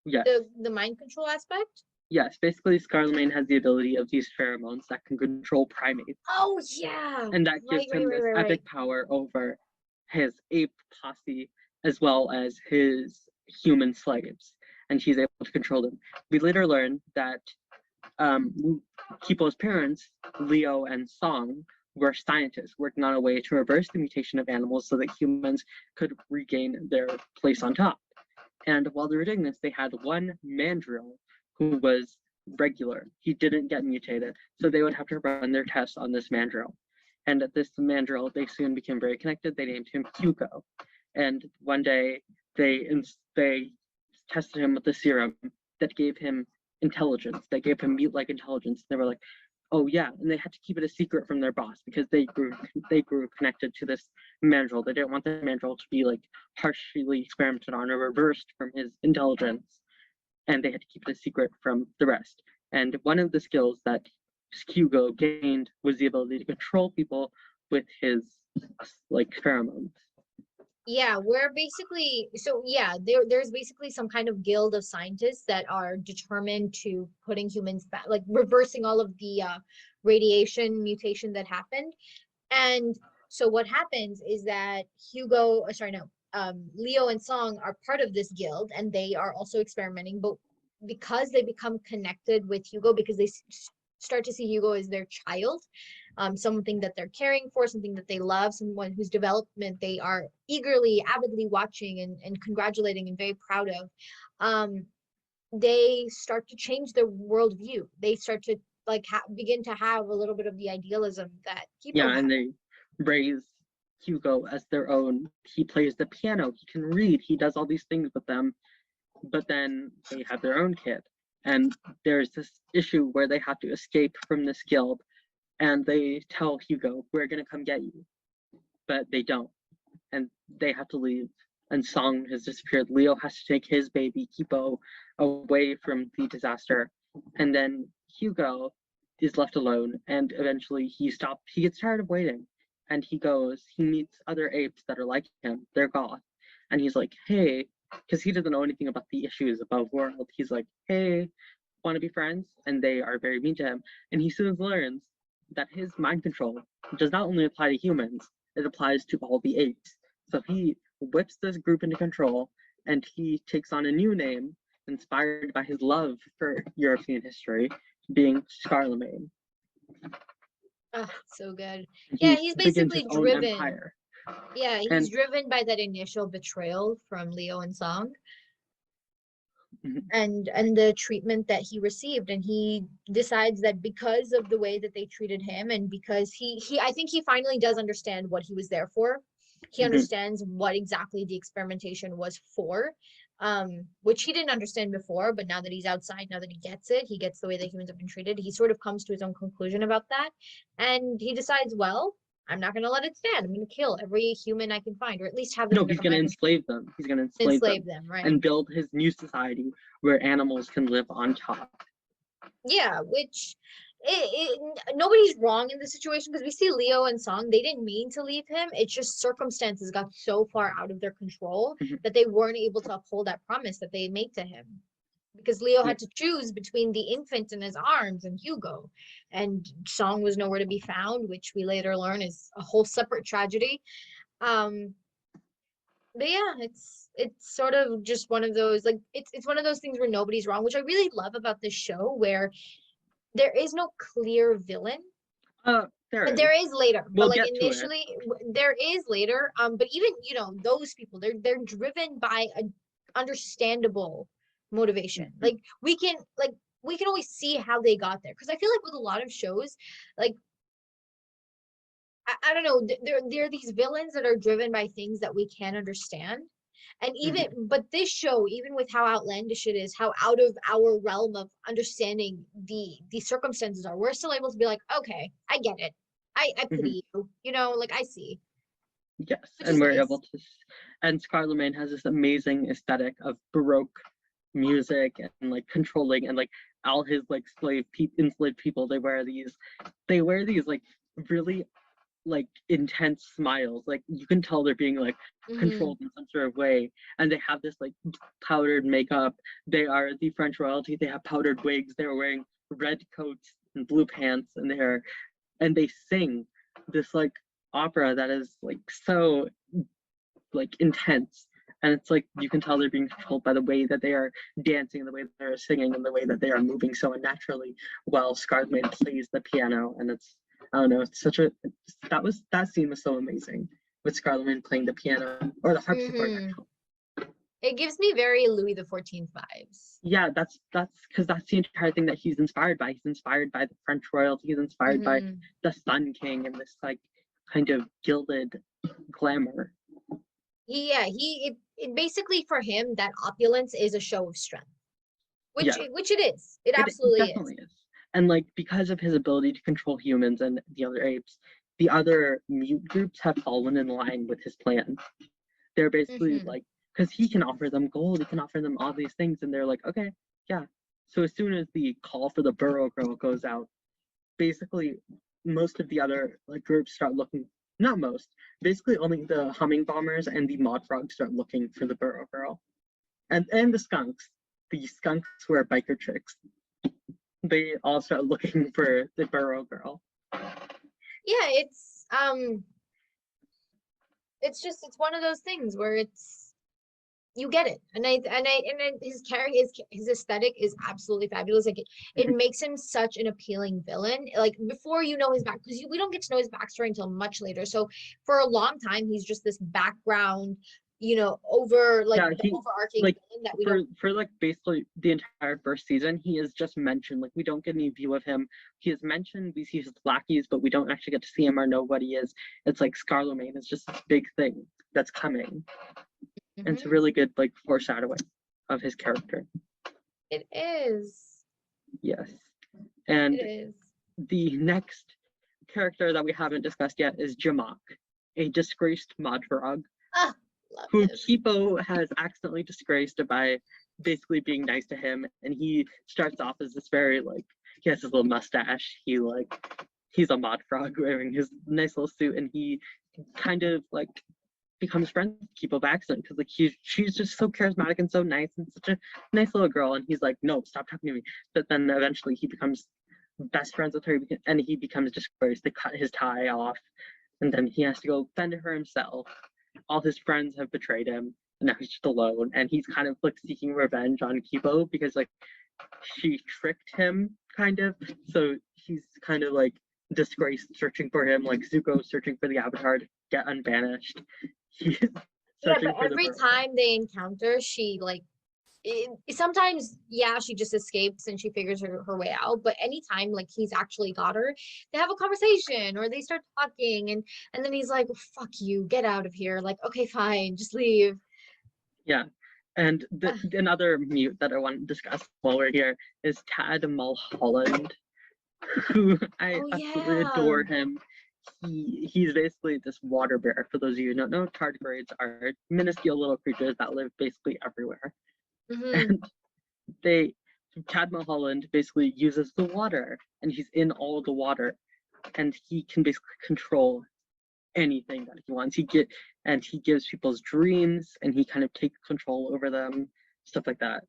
Yes. The mind control aspect. Yes, basically Scarlemagne has the ability of these pheromones that can control primates. Oh yeah. And that gives him this epic power over his ape posse as well as his human slaves, and he's able to control them. We later learn that Kipo's parents, Leo and Song, were scientists working on a way to reverse the mutation of animals so that humans could regain their place on top. And while they were doing this, they had one mandrill who was regular. He didn't get mutated, so they would have to run their tests on this mandrill. And at this mandrill, they soon became very connected. They named him Hugo. And one day, they tested him with a serum that gave him intelligence. They gave him meat-like intelligence. They were like, oh yeah, and they had to keep it a secret from their boss because they grew connected to this mandrill. They didn't want the mandrill to be like harshly experimented on or reversed from his intelligence, and they had to keep it a secret from the rest. And one of the skills that Hugo gained was the ability to control people with his like pheromones. Yeah, we're basically there's basically some kind of guild of scientists that are determined to putting humans back, like reversing all of the radiation mutation that happened. And so what happens is that Leo and Song are part of this guild, and they are also experimenting, but because they become connected with Hugo, because they start to see Hugo as their child, something that they're caring for, something that they love, someone whose development they are eagerly, avidly watching and congratulating and very proud of, they start to change their worldview. They start to like begin to have a little bit of the idealism that Kipo had. And they raise Hugo as their own. He plays the piano, he can read, he does all these things with them, but then they have their own kid. And there's this issue where they have to escape from this guild, and they tell Hugo, we're gonna come get you. But they don't. And they have to leave. And Song has disappeared. Leo has to take his baby, Kipo, away from the disaster. And then Hugo is left alone, and eventually he gets tired of waiting. And he meets other apes that are like him. They're goth. And he's like, hey, because he doesn't know anything about the issues above world. He's like, hey, want to be friends? And they are very mean to him. And he soon learns that his mind control does not only apply to humans, it applies to all the apes. So he whips this group into control, and he takes on a new name inspired by his love for European history, being Scarlemagne. Oh, so good. He's basically driven. Yeah, he's driven by that initial betrayal from Leo and Song. And the treatment that he received, and he decides that because of the way that they treated him, and because I think he finally does understand what he was there for. He understands what exactly the experimentation was for, which he didn't understand before, but now that he's outside, now that he gets the way that humans have been treated, he sort of comes to his own conclusion about that, and he decides, well, I'm not going to let it stand. I'm going to kill every human I can find, or at least have them. No, he's going to enslave them. He's going to enslave them, right? And build his new society where animals can live on top. Yeah, which nobody's wrong in this situation, because we see Leo and Song, they didn't mean to leave him. It's just circumstances got so far out of their control that they weren't able to uphold that promise that they made to him. Because Leo had to choose between the infant in his arms and Hugo, and Song was nowhere to be found, which we later learn is a whole separate tragedy. But yeah, it's sort of just one of those, like, it's one of those things where nobody's wrong, which I really love about this show, where there is no clear villain. There is. There is later, but We'll like get to it. initially there is later. But even, you know, those people, they're driven by a understandable motivation. Mhm. Like we can always see how they got there. Because I feel like with a lot of shows, like I don't know, there are these villains that are driven by things that we can't understand. And even but this show, even with how outlandish it is, how out of our realm of understanding the circumstances are, we're still able to be like, okay, I get it. I pity you, you know, like I see. Yes, Which and is we're nice. able to, and Scarlet Lemaine has this amazing aesthetic of Baroque music and like controlling, and like all his like enslaved people, they wear these like really like intense smiles. Like you can tell they're being like controlled in some sort of way, and they have this like powdered makeup. They are the French royalty. They have powdered wigs. They're wearing red coats and blue pants, and they sing this like opera that is like so like intense, and it's like you can tell they're being controlled by the way that they are dancing, the way that they're singing, and the way that they are moving so unnaturally while Scarlet Lemaine plays the piano. And it's, I don't know, it's such a, that scene was so amazing with Scarlet Lemaine playing the piano or the harpsichord actually. It gives me very Louis the 14th vibes. Yeah, that's because that's the entire thing that he's inspired by. He's inspired by the French royalty. He's inspired by the Sun King and this like kind of gilded glamour. It basically, for him, that opulence is a show of strength, which Yeah, which it is. It it absolutely definitely is. And like because of his ability to control humans and the other apes, the other mute groups have fallen in line with his plan. They're basically like, because he can offer them gold, he can offer them all these things, and they're like, okay, yeah. So as soon as the call for the Burrow Girl goes out, basically most of the other like groups start looking. Not most, basically only the humming bombers and the mod frogs start looking for the Burrow Girl, and the skunks. The skunks who are biker chicks, they all start looking for the Burrow Girl. Yeah, it's one of those things where it's, you get it. His character, his aesthetic is absolutely fabulous. Like it makes him such an appealing villain. Like before you know his back, because we don't get to know his backstory until much later. So for a long time, he's just this background, you know, the overarching like villain that we don't. for like basically the entire first season, he is just mentioned. Like we don't get any view of him. He is mentioned. We see his lackeys, but we don't actually get to see him or know what he is. It's like Scarlet Lemaine is just this big thing that's coming. And it's a really good like foreshadowing of his character. It is. Yes. And It is. the next character that we haven't discussed yet is Jamak, a disgraced mod frog, who Kipo has accidentally disgraced by basically being nice to him. And he starts off as this very like, he has his little mustache. He's a mod frog wearing his nice little suit, and he kind of like becomes friends with Kipo by accident because like she's just so charismatic and so nice and such a nice little girl, and he's like, no, stop talking to me. But then eventually he becomes best friends with her, and he becomes disgraced. They cut his tie off, and then he has to go fend her himself. All his friends have betrayed him, and now he's just alone, and he's kind of like seeking revenge on Kipo because like she tricked him kind of, so he's kind of like disgraced, searching for him, like Zuko searching for the avatar to get unbanished. He's searching but for every time they encounter, she like sometimes, yeah, she just escapes and she figures her way out. But anytime like he's actually got her, they have a conversation or they start talking, and then he's like, fuck you, get out of here. Like, okay, fine, just leave. Yeah. And another mute that I want to discuss while we're here is Tad Mulholland, who I absolutely adore him. He's basically this water bear. For those of you who don't know, tardigrades are minuscule little creatures that live basically everywhere. And Tad Mulholland basically uses the water, and he's in all the water, and he can basically control anything that he wants. He gives people's dreams, and he kind of takes control over them, stuff like that.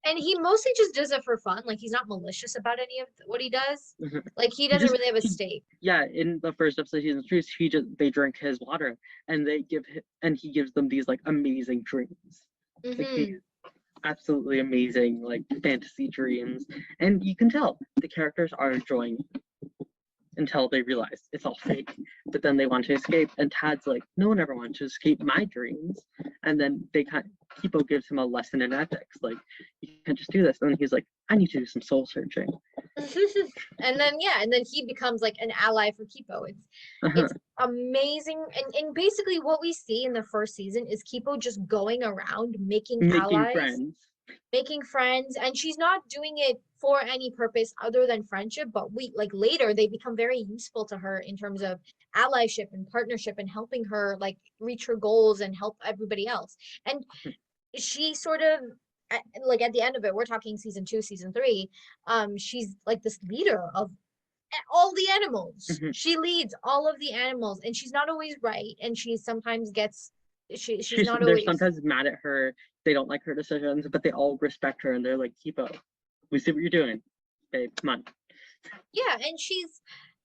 And he mostly just does it for fun. Like, he's not malicious about any of what he does. Like, he doesn't really have a stake. Yeah, in the first episode, season 3, they drink his water, and he gives them these like amazing dreams, like these absolutely amazing like fantasy dreams, and you can tell the characters are enjoying it until they realize it's all fake. But then they want to escape, and Tad's like, no one ever wanted to escape my dreams. And then Kipo gives him a lesson in ethics, like, you can't just do this. And then he's like, I need to do some soul searching. And then he becomes like an ally for Kipo. It's amazing. And basically what we see in the first season is Kipo just going around making allies, making friends, and she's not doing it for any purpose other than friendship, but later they become very useful to her in terms of allyship and partnership and helping her like reach her goals and help everybody else. And she sort of like at the end of it, we're talking season 2, season 3, she's like this leader of all the animals. She leads all of the animals, and she's not always right, and she sometimes gets she's not they're always sometimes mad at her. They don't like her decisions, but they all respect her, and they're like, Kipo, we see what you're doing, babe, come on. Yeah, and she's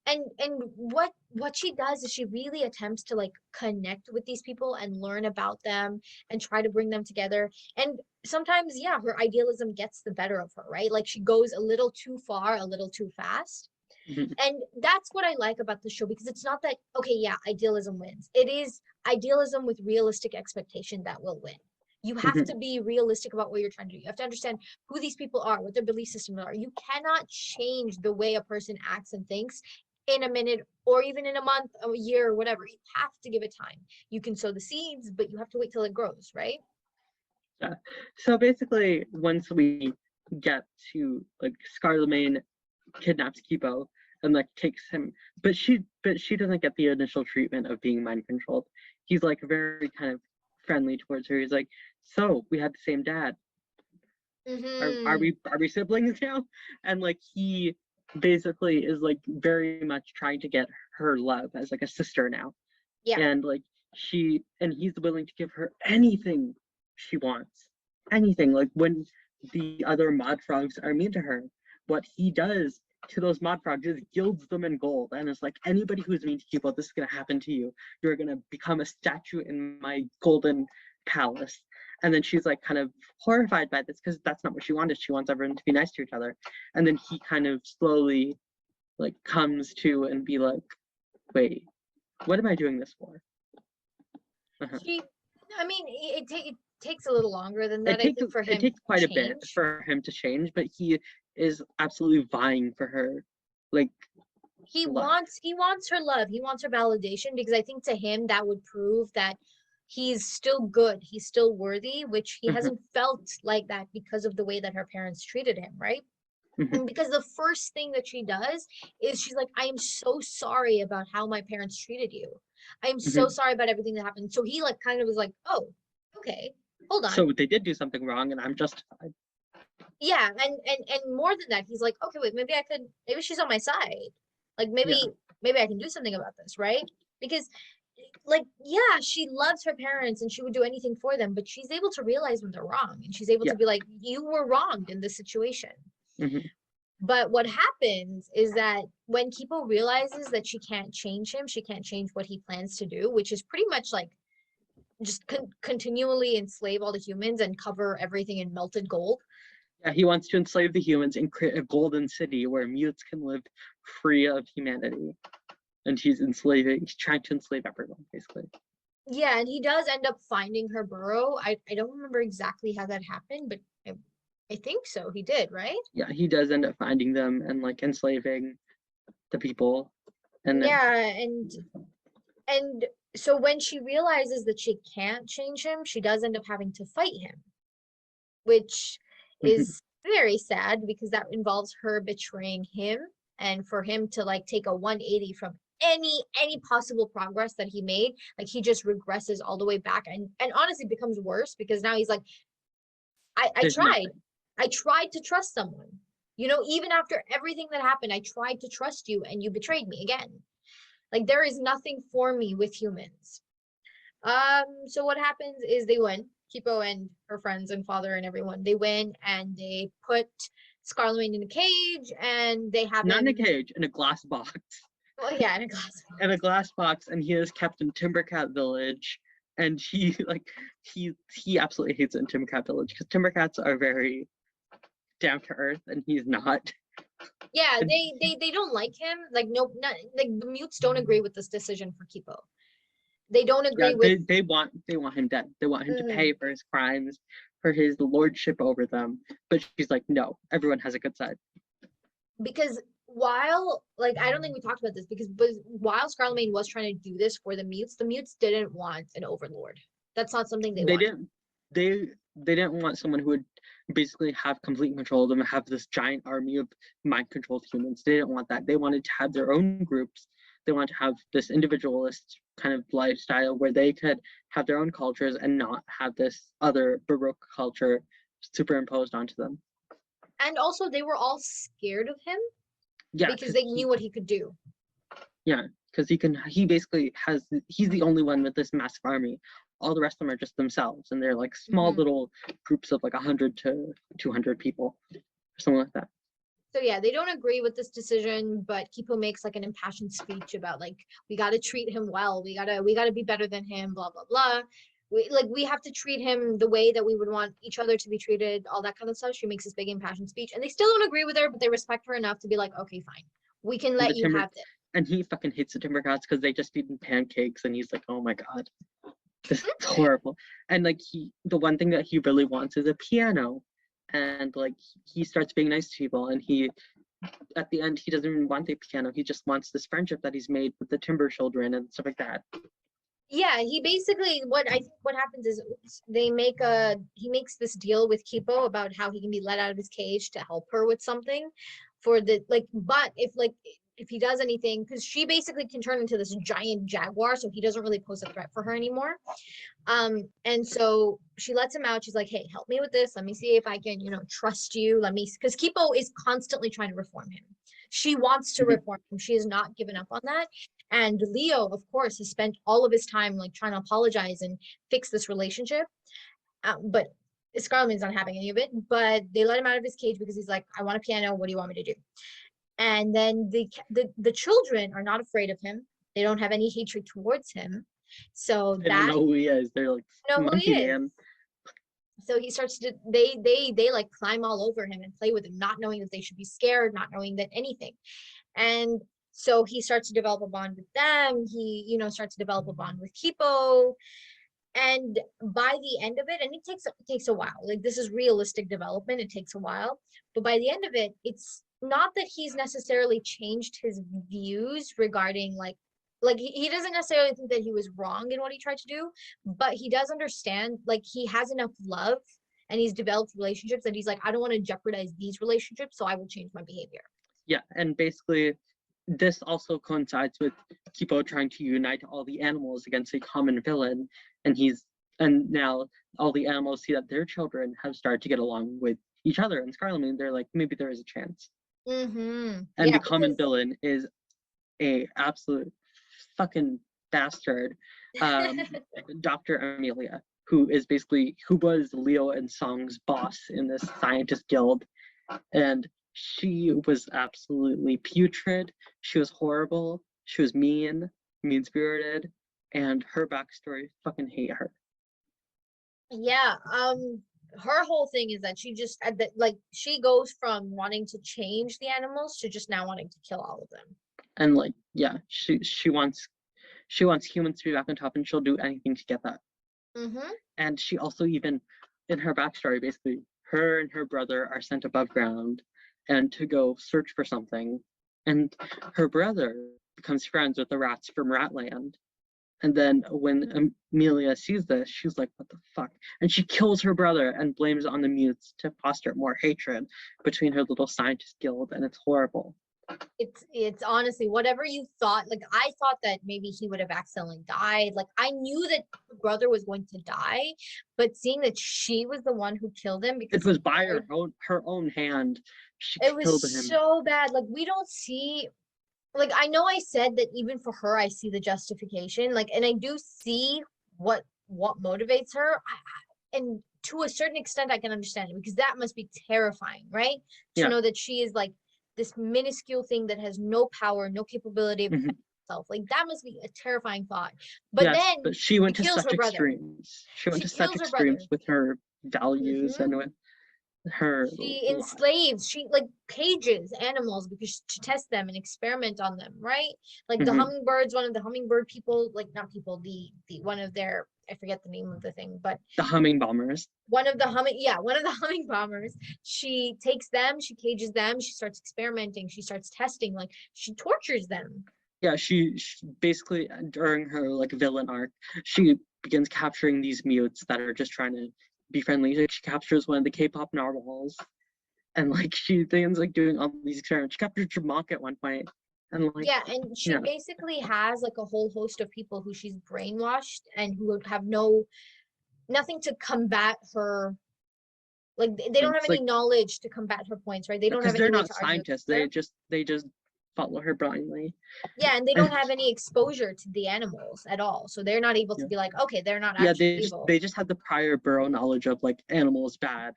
and what she does is she really attempts to like connect with these people and learn about them and try to bring them together. And sometimes, yeah, her idealism gets the better of her, right? Like, she goes a little too far, a little too fast. And that's what I like about the show, because it's not that, okay, yeah, idealism wins. It is idealism with realistic expectation that will win. You have to be realistic about what you're trying to do. You have to understand who these people are, what their belief systems are. You cannot change the way a person acts and thinks in a minute or even in a month, a year, or whatever. You have to give it time. You can sow the seeds, but you have to wait till it grows, right? Yeah. So basically, once we get to like Scarlemagne kidnaps Kipo and like takes him, but she doesn't get the initial treatment of being mind controlled. He's like very kind of friendly towards her. He's like, so we had the same dad. Are we siblings now? And like, he basically is like very much trying to get her love as like a sister now. Yeah. And like he's willing to give her anything she wants. Anything. Like, when the other mod frogs are mean to her, what he does to those mod frogs is gilds them in gold, and it's like, anybody who's mean to Kipo, this is gonna happen to you. You're gonna become a statue in my golden palace. And then she's like kind of horrified by this, because that's not what she wanted. She wants everyone to be nice to each other. And then he kind of slowly like comes to and be like, wait, what am I doing this for? It takes a little longer than that. I think for him, it takes quite a bit for him to change, but he is absolutely vying for her. Like, he wants her love. He wants her validation, because I think to him that would prove that he's still good. He's still worthy, which he hasn't felt like that because of the way that her parents treated him, right? And because the first thing that she does is she's like, I am so sorry about how my parents treated you. I am so sorry about everything that happened. So he like kind of was like, oh, okay, hold on. So they did do something wrong, and I'm justified. Yeah, and more than that, he's like, okay, wait, maybe she's on my side. Like, maybe I can do something about this, right? Because like, yeah, she loves her parents and she would do anything for them, but she's able to realize when they're wrong, and she's able to be like, you were wronged in this situation. But what happens is that when Kipo realizes that she can't change him, she can't change what he plans to do, which is pretty much like just continually enslave all the humans and cover everything in melted gold. Yeah, he wants to enslave the humans and create a golden city where mutes can live free of humanity. And he's trying to enslave everyone, basically. Yeah, and he does end up finding her burrow. I don't remember exactly how that happened, but I think so. He did, right? Yeah, he does end up finding them and like enslaving the people. And and so when she realizes that she can't change him, she does end up having to fight him, which is very sad, because that involves her betraying him, and for him to like take a 180 from any possible progress that he made. Like, he just regresses all the way back, and honestly becomes worse, because now he's like, I tried to trust someone, even after everything that happened. I tried to trust you, and you betrayed me again. Like, there is nothing for me with humans. So what happens is they win. Kipo and her friends and father and everyone, they win and they put Scarlett in a cage and they have Not him. in a cage, in a glass box. Well, yeah, in a glass box. In a glass box, and he is kept in Timbercat Village. And he absolutely hates it in Timbercat Village because Timbercats are very down to earth, and he's not. Yeah, they don't like him. Like no, not like the mutes don't agree with this decision for Kipo. They don't agree with. They want him dead. They want him to pay for his crimes, for his lordship over them. But she's like, no, everyone has a good side. Because while, like, I don't think we talked about this but while Scarlett was trying to do this for the mutes didn't want an overlord. That's not something they wanted. They didn't want someone who would basically have complete control of them and have this giant army of mind-controlled humans. They didn't want that. They wanted to have their own groups. They wanted to have this individualist kind of lifestyle where they could have their own cultures and not have this other Baroque culture superimposed onto them. And also, they were all scared of him. Yeah, because they knew what he could do. Yeah, because he's the only one with this massive army. All the rest of them are just themselves, and they're like small little groups of like 100 to 200 people, or something like that. So yeah, they don't agree with this decision, but Kipo makes like an impassioned speech about like, we got to treat him well. We gotta be better than him, blah, blah, blah. We have to treat him the way that we would want each other to be treated, all that kind of stuff. She makes this big impassioned speech, and they still don't agree with her, but they respect her enough to be like, okay, fine, we can let you have this. And he fucking hates the Timbercats because they just feed him pancakes, and he's like, oh my god, this is horrible. And like the one thing that he really wants is a piano, and like he starts being nice to people, and at the end he doesn't even want the piano. He just wants this friendship that he's made with the Timber children and stuff like that. Yeah, he basically what happens is he makes this deal with Kipo about how he can be let out of his cage to help her with something for the but if he does anything, because she basically can turn into this giant jaguar, so he doesn't really pose a threat for her anymore. And so she lets him out. She's like, hey, help me with this. Let me see if I can, trust you. Because Kipo is constantly trying to reform him. She wants to reform him. She has not given up on that. And Leo, of course, has spent all of his time trying to apologize and fix this relationship. But Scarlett's not having any of it. But they let him out of his cage because he's like, I want a piano. What do you want me to do? And then the children are not afraid of him. They don't have any hatred towards him. So they don't know who he is. They're like, know who he is. So he starts to they like climb all over him and play with him, not knowing that they should be scared, not knowing that anything. And so he starts to develop a bond with them. He, starts to develop a bond with Kipo. And by the end of it, and it takes a while. Like, this is realistic development. It takes a while. But by the end of it, it's not that he's necessarily changed his views regarding he doesn't necessarily think that he was wrong in what he tried to do, but he does understand, he has enough love and he's developed relationships that he's like, I don't want to jeopardize these relationships, so I will change my behavior. Yeah, and basically this also coincides with Kipo trying to unite all the animals against a common villain, and now all the animals see that their children have started to get along with each other, and Scarlet, they're like, maybe there is a chance. And the common villain is a absolute fucking bastard, Dr. Amelia, who was Leo and Song's boss in this scientist guild, and she was absolutely putrid. She was horrible. She was mean-spirited, and her backstory, fucking hate her. Yeah, her whole thing is that she just she goes from wanting to change the animals to just now wanting to kill all of them. And she wants humans to be back on top, and she'll do anything to get that. And she also, even in her backstory, basically her and her brother are sent above ground and to go search for something, and her brother becomes friends with the rats from Ratland. And then when Amelia sees this, she's like, what the fuck? And she kills her brother and blames it on the mutes to foster more hatred between her little scientist guild, and it's horrible. It's honestly, whatever you thought, I thought that maybe he would have accidentally died. I knew that her brother was going to die, but seeing that she was the one who killed him, because it was by her own hand, she killed him. It was so bad. We don't see, I know I said that even for her, I see the justification, and I do see what motivates her. and to a certain extent I can understand it, because that must be terrifying, right? To Yeah. know that she is like this minuscule thing that has no power, no capability of Mhm. herself. Like that must be a terrifying thought. But Yes, then but she went she to kills such her brother. extremes. She went She to such kills her brother. extremes with her values Hmm. and with her She enslaves, she like cages animals because to test them and experiment on them, right? Like the Mhm. hummingbirds, one of the hummingbird people, like not people, the one of their, I forget the name of the thing, but the humming bombers. one of the humming bombers, she takes them, she cages them, she starts experimenting, she starts testing, like she tortures them. Yeah, she basically during her like villain arc, she begins capturing these mutes that are just trying to be friendly. Like she captures one of the K-pop narwhals, and like she begins like doing all these experiments. She captured Jamak at one point, and like Yeah, and she yeah, basically has like a whole host of people who she's brainwashed and who have nothing to combat her. Like they don't have it's any like knowledge to combat her points, right? They don't because have any they're way not to argue scientists. against her. They just follow her blindly. Yeah, and they don't And have any exposure to the animals at all, so they're not able to yeah, be like, okay, they're not yeah, actually evil. they just have the prior burrow knowledge of like animals bad,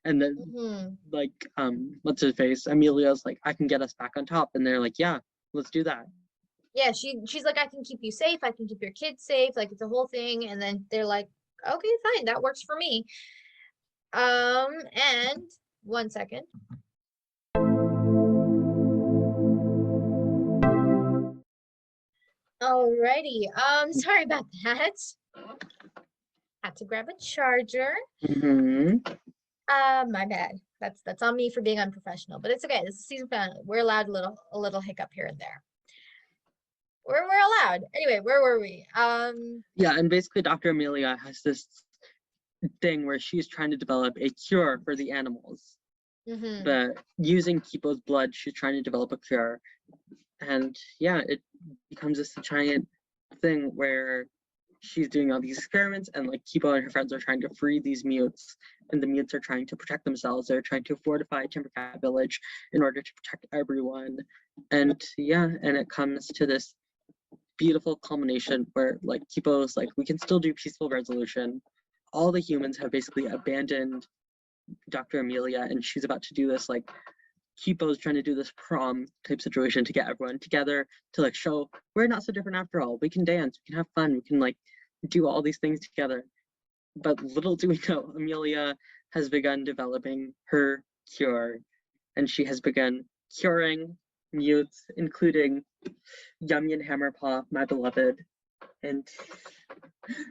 and then Hmm. like what's his face? Amelia's like, I can get us back on top, and they're like, yeah, let's do that. Yeah, she's like, I can keep you safe, I can keep your kids safe, like it's a whole thing, and then they're like, okay, fine, that works for me. And 1 second. Alrighty. Sorry about that. Had to grab a charger. Mm-hmm. My bad. That's on me for being unprofessional, but it's okay. This is season finale. We're allowed a little hiccup here and there. We're allowed. Anyway, where were we? Yeah, and basically Dr. Amelia has this thing where she's trying to develop a cure for the animals. Mhm. But using Kipo's blood, she's trying to develop a cure. And yeah, it becomes this giant thing where she's doing all these experiments, and like Kipo and her friends are trying to free these mutes, and the mutes are trying to protect themselves. They're trying to fortify Timbercat Village in order to protect everyone. And yeah, and it comes to this beautiful culmination where like Kipo's like, we can still do peaceful resolution. All the humans have basically abandoned Dr. Amelia, and she's about to do this like Kipo's trying to do this prom type situation to get everyone together to like show we're not so different after all. We can dance, we can have fun, we can like do all these things together. But little do we know, Amelia has begun developing her cure, and she has begun curing mutes, including Yum Yum Hammerpaw, my beloved. And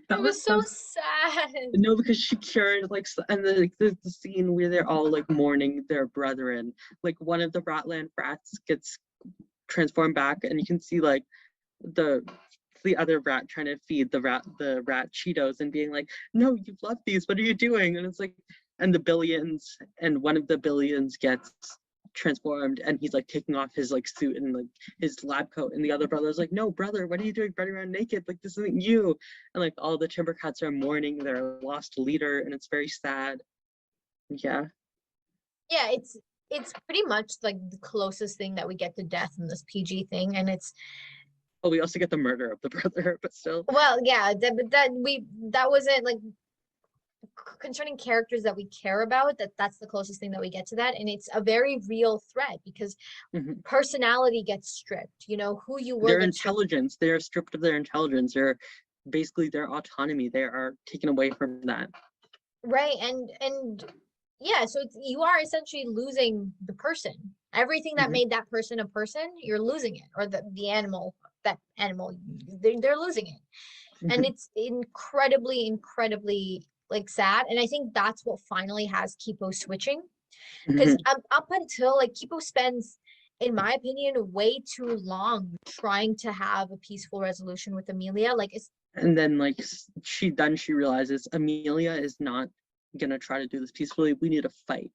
that It was was so so sad. no, because she cured like and the scene where they're all like mourning their brethren. Like one of the Bratland rats gets transformed back, and you can see like the other rat trying to feed the rat Cheetos and being like, "No, you love these. What are you doing?" And it's like, and the billions, and one of the billions gets transformed, and he's like taking off his like suit and like his lab coat, and the other brother's like, "No, brother, what are you doing running around naked? Like this isn't you." And like all the Timbercats are mourning their lost leader, and it's very sad. Yeah. Yeah, it's pretty much like the closest thing that we get to death in this PG thing, and it's Oh, we also get the murder of the brother, but still. well, yeah, that wasn't like concerning characters that we care about, that's the closest thing that we get to that, and it's a very real threat because Mhm. personality gets stripped, you know, who you were Their gets stripped. intelligence, they're stripped of their intelligence, they're basically their autonomy, they are taken away from that. Right, and yeah, so it's, you are essentially losing the person, everything that Mhm. made that person a person, you're losing it, or the animal, that animal, they're losing it. And Mhm. it's incredibly like sad, and I think that's what finally has Kipo switching, because Mhm. up until like Kipo spends, in my opinion, way too long trying to have a peaceful resolution with Amelia. Like it's And then like she realizes Amelia is not gonna try to do this peacefully. We need to fight.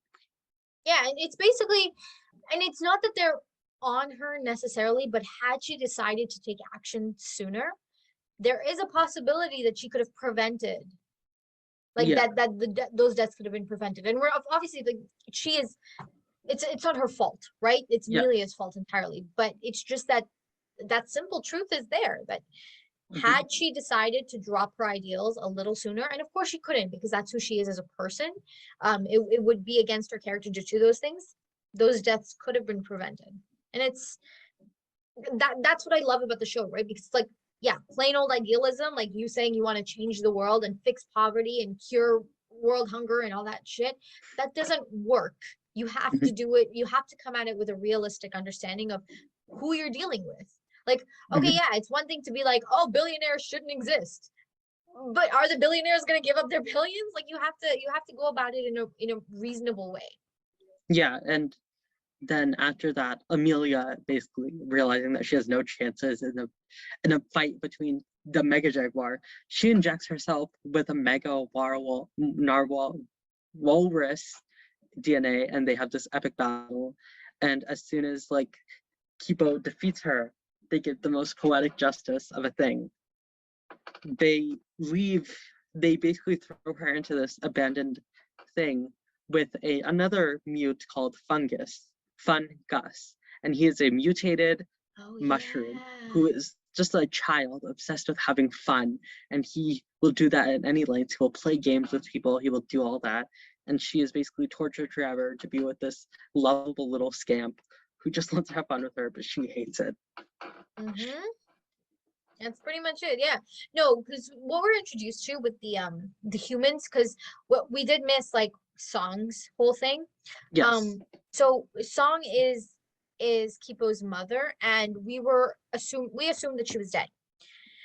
yeah, and it's basically, and it's not that they're on her necessarily, but had she decided to take action sooner, there is a possibility that she could have prevented, like Yeah. those deaths could have been prevented. And we're obviously like, she is, it's not her fault, right? It's Yeah. Amelia's fault entirely, but it's just that that simple truth is there, that Had she decided to drop her ideals a little sooner, and of course she couldn't because that's who she is as a person, it would be against her character to do those things. Those deaths could have been prevented. And that's what I love about the show, right? Because it's like, yeah, plain old idealism, like you saying you want to change the world and fix poverty and cure world hunger and all that shit. That doesn't work. You have to do it. You have to come at it with a realistic understanding of who you're dealing with. Like, okay, yeah, it's one thing to be like, oh, billionaires shouldn't exist. But are the billionaires going to give up their billions? Like, you have to go about it in a reasonable way. Yeah, and then after that, Amelia basically realizing that she has no chances in a fight between the Mega Jaguar, she injects herself with a Mega Narwhal Walrus DNA, and they have this epic battle. And as soon as like Kipo defeats her, they give the most poetic justice of a thing. They leave. They basically throw her into this abandoned thing with another mute called Fungus, and he is a mutated mushroom who is just a child obsessed with having fun, and he will do that at any length. He will play games with people. He will do all that, and she is basically tortured forever to be with this lovable little scamp who just wants to have fun with her, but she hates it. That's pretty much it. Yeah. No, because what we're introduced to with the humans, because what we did miss like Song's whole thing. Yes. So Song is Kipo's mother, and we assumed that she was dead.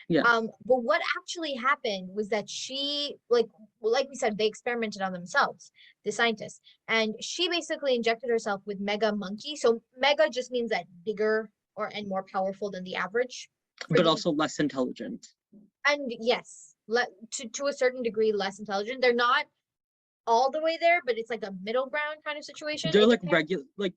Yes. But what actually happened was that she, like we said, they experimented on themselves, the scientists, and she basically injected herself with Mega Monkey. So Mega just means that bigger and more powerful than the average. But also less intelligent. And yes, to a certain degree, less intelligent. They're not all the way there, but it's like a middle ground kind of situation. They're like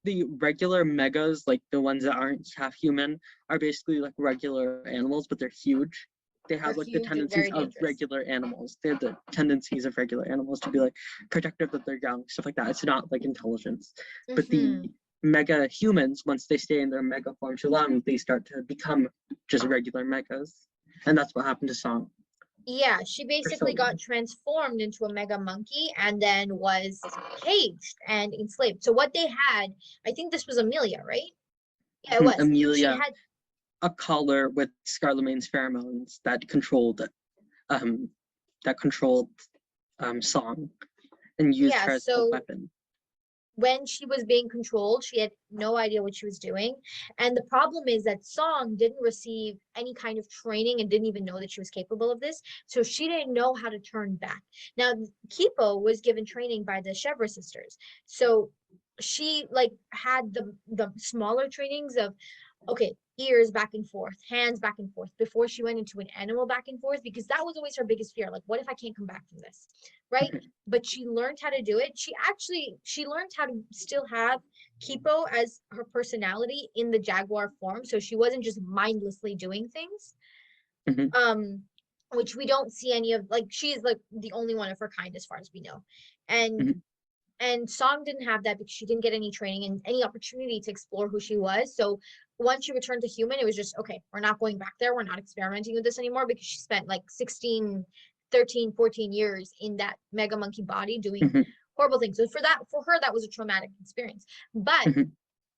the regular megas, like the ones that aren't half human, are basically like regular animals, but they're huge. They have like the tendencies of regular animals. They have the tendencies of regular animals to be like protective of their young, stuff like that. It's not like intelligence. But the mega humans, once they stay in their mega form too long, they start to become just regular megas. And that's what happened to Song. Yeah, she basically got transformed into a mega monkey and then was caged and enslaved. So what they had, I think this was Amelia, right? Yeah, it was. Amelia had a collar with Scarlemagne's pheromones that controlled Song and used her as a weapon. When she was being controlled, she had no idea what she was doing. And the problem is that Song didn't receive any kind of training and didn't even know that she was capable of this. So she didn't know how to turn back. Now, Kipo was given training by the Chevre sisters. So she like had the smaller trainings of, okay, ears back and forth, hands back and forth, before she went into an animal back and forth, because that was always her biggest fear. Like, what if I can't come back from this? Right? But she learned how to do it. She learned how to still have Kipo as her personality in the jaguar form. So she wasn't just mindlessly doing things. Which we don't see any of, like, she's like the only one of her kind as far as we know. And Song didn't have that because she didn't get any training and any opportunity to explore who she was. So once she returned to human, it was just, okay, we're not going back there. We're not experimenting with this anymore, because she spent like 13, 14 years in that mega monkey body doing horrible things. So for her, that was a traumatic experience. But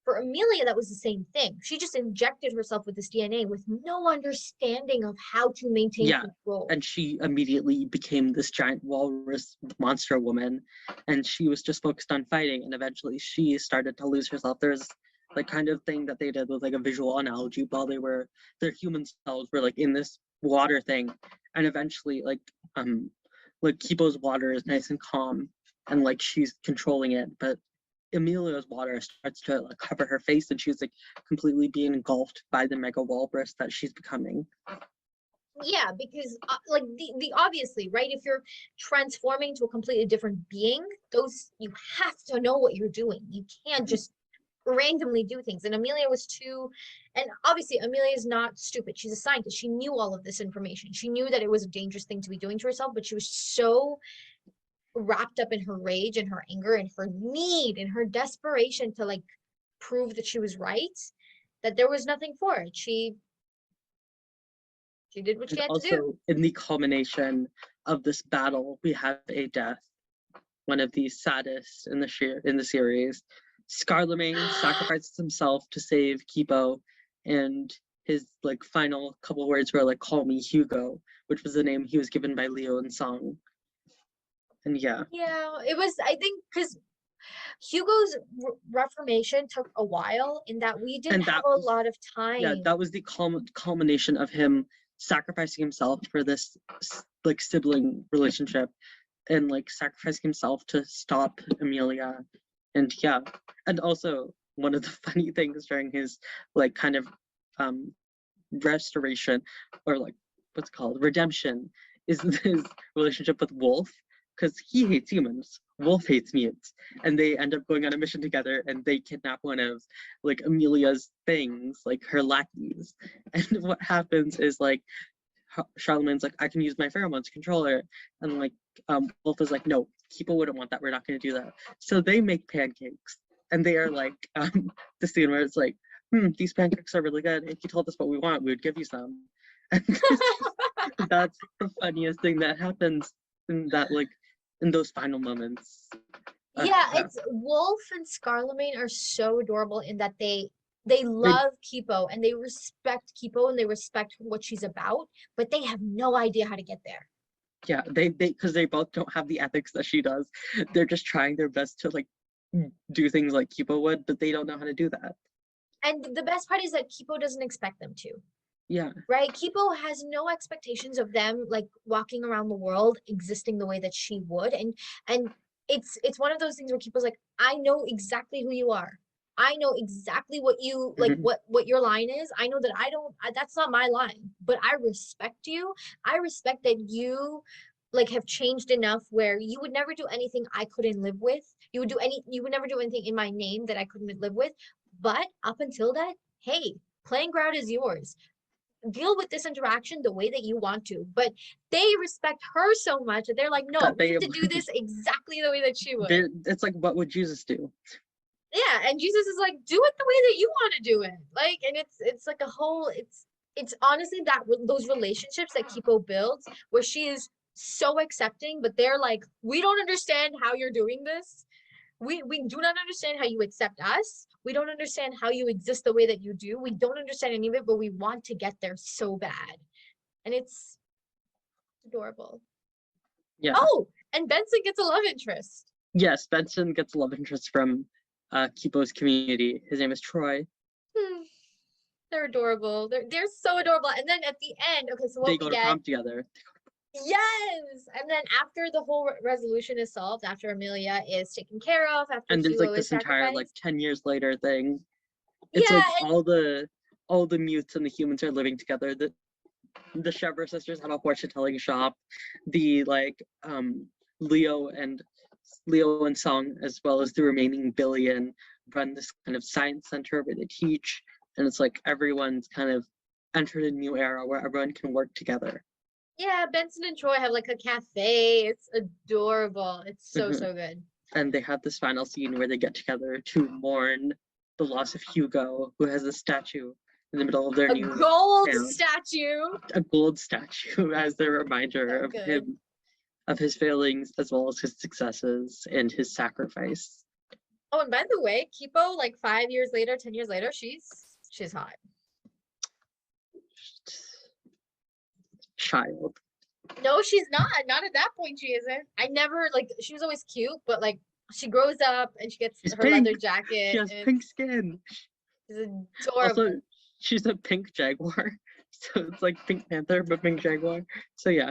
for Amelia, that was the same thing. She just injected herself with this DNA with no understanding of how to maintain control. And she immediately became this giant walrus monster woman, and she was just focused on fighting, and eventually she started to lose herself. There's like kind of thing that they did with like a visual analogy while their human selves were like in this water thing, and eventually like Kipo's water is nice and calm, and like she's controlling it, but Amelia's water starts to like cover her face, and she's like completely being engulfed by the mega walrus that she's becoming. Yeah, because like the obviously, right, if you're transforming to a completely different being, you have to know what you're doing. You can't just randomly do things. And Amelia was too, and obviously Amelia is not stupid. She's a scientist. She knew all of this information. She knew that it was a dangerous thing to be doing to herself, but she was so wrapped up in her rage and her anger and her need and her desperation to like prove that she was right, that there was nothing for it. She She did what she And had to do. also, in the culmination of this battle, we have a death, one of the saddest in the series. Scarlemagne sacrifices himself to save Kipo, and his like final couple words were like, "Call me Hugo," which was the name he was given by Leo and Song. And yeah. Yeah, it was, I think, because Hugo's reformation took a while in that we didn't have a lot of time. Yeah, that was the culmination of him sacrificing himself for this like sibling relationship, and like sacrificing himself to stop Amelia. And yeah, and also one of the funny things during his like kind of restoration, or like what's it called, redemption, is his relationship with Wolf, because he hates humans, Wolf hates mutes, and they end up going on a mission together, and they kidnap one of like Amelia's things, like her lackeys. And what happens is like Charlemagne's like, I can use my pheromones to control her, and like Wolf is like, no, people wouldn't want that. We're not going to do that. So they make pancakes, and they are like the scene where it's like, these pancakes are really good. If you told us what we want, we would give you some. And that's the funniest thing that happens in that like in those final moments. Yeah, it's Wolf and Scarlemagne are so adorable in that they love Kipo and they respect Kipo and they respect what she's about, but they have no idea how to get there. Yeah, they because they both don't have the ethics that she does. They're just trying their best to like do things like Kipo would, but they don't know how to do that. And the best part is that Kipo doesn't expect them to. Yeah. Right? Kipo has no expectations of them like walking around the world existing the way that she would. And it's one of those things where Kipo's like, I know exactly who you are. I know exactly what you like, what your line is. I know that that's not my line, but I respect you. I respect that you like have changed enough where you would never do anything I couldn't live with. You would never do anything in my name that I couldn't live with. But up until that, hey, playing ground is yours. Deal with this interaction the way that you want to. But they respect her so much that they're like, no, we need to do this exactly the way that she would. It's like, what would Jesus do? Yeah, and Jesus is like, do it the way that you want to do it. Like, and it's like a whole, it's honestly that those relationships that Kipo builds where she is so accepting, but they're like, we don't understand how you're doing this. We do not understand how you accept us. We don't understand how you exist the way that you do. We don't understand any of it, but we want to get there so bad. And it's adorable. Yeah. Oh, and Benson gets a love interest. Yes, Benson gets a love interest from Kipo's community. His name is Troy. They're adorable. They're so adorable. And then at the end, okay, so what they we go get, to prom together. Yes, and then after the whole resolution is solved, after Amelia is taken care of, after and there's Hugo like this is entire like 10 years later thing. It's yeah, like all the mutes and the humans are living together. The Chevre sisters have a fortune telling shop. The like Leo and Song, as well as the remaining billion, run this kind of science center where they teach, and it's like everyone's kind of entered a new era where everyone can work together. Yeah, Benson and Troy have like a cafe. It's adorable. It's so good. And they have this final scene where they get together to mourn the loss of Hugo, who has a statue in the middle of their new gold town. statue. A gold statue as their reminder of him, of his failings as well as his successes and his sacrifice. Oh, and by the way, Kipo, like 5 years later, 10 years later, she's hot. Child. No, she's not. Not at that point. She isn't. I never like. She was always cute, but like she grows up and she gets her leather jacket. She has pink skin. She's adorable. Also, she's a pink jaguar, so it's like Pink Panther but pink jaguar. So yeah.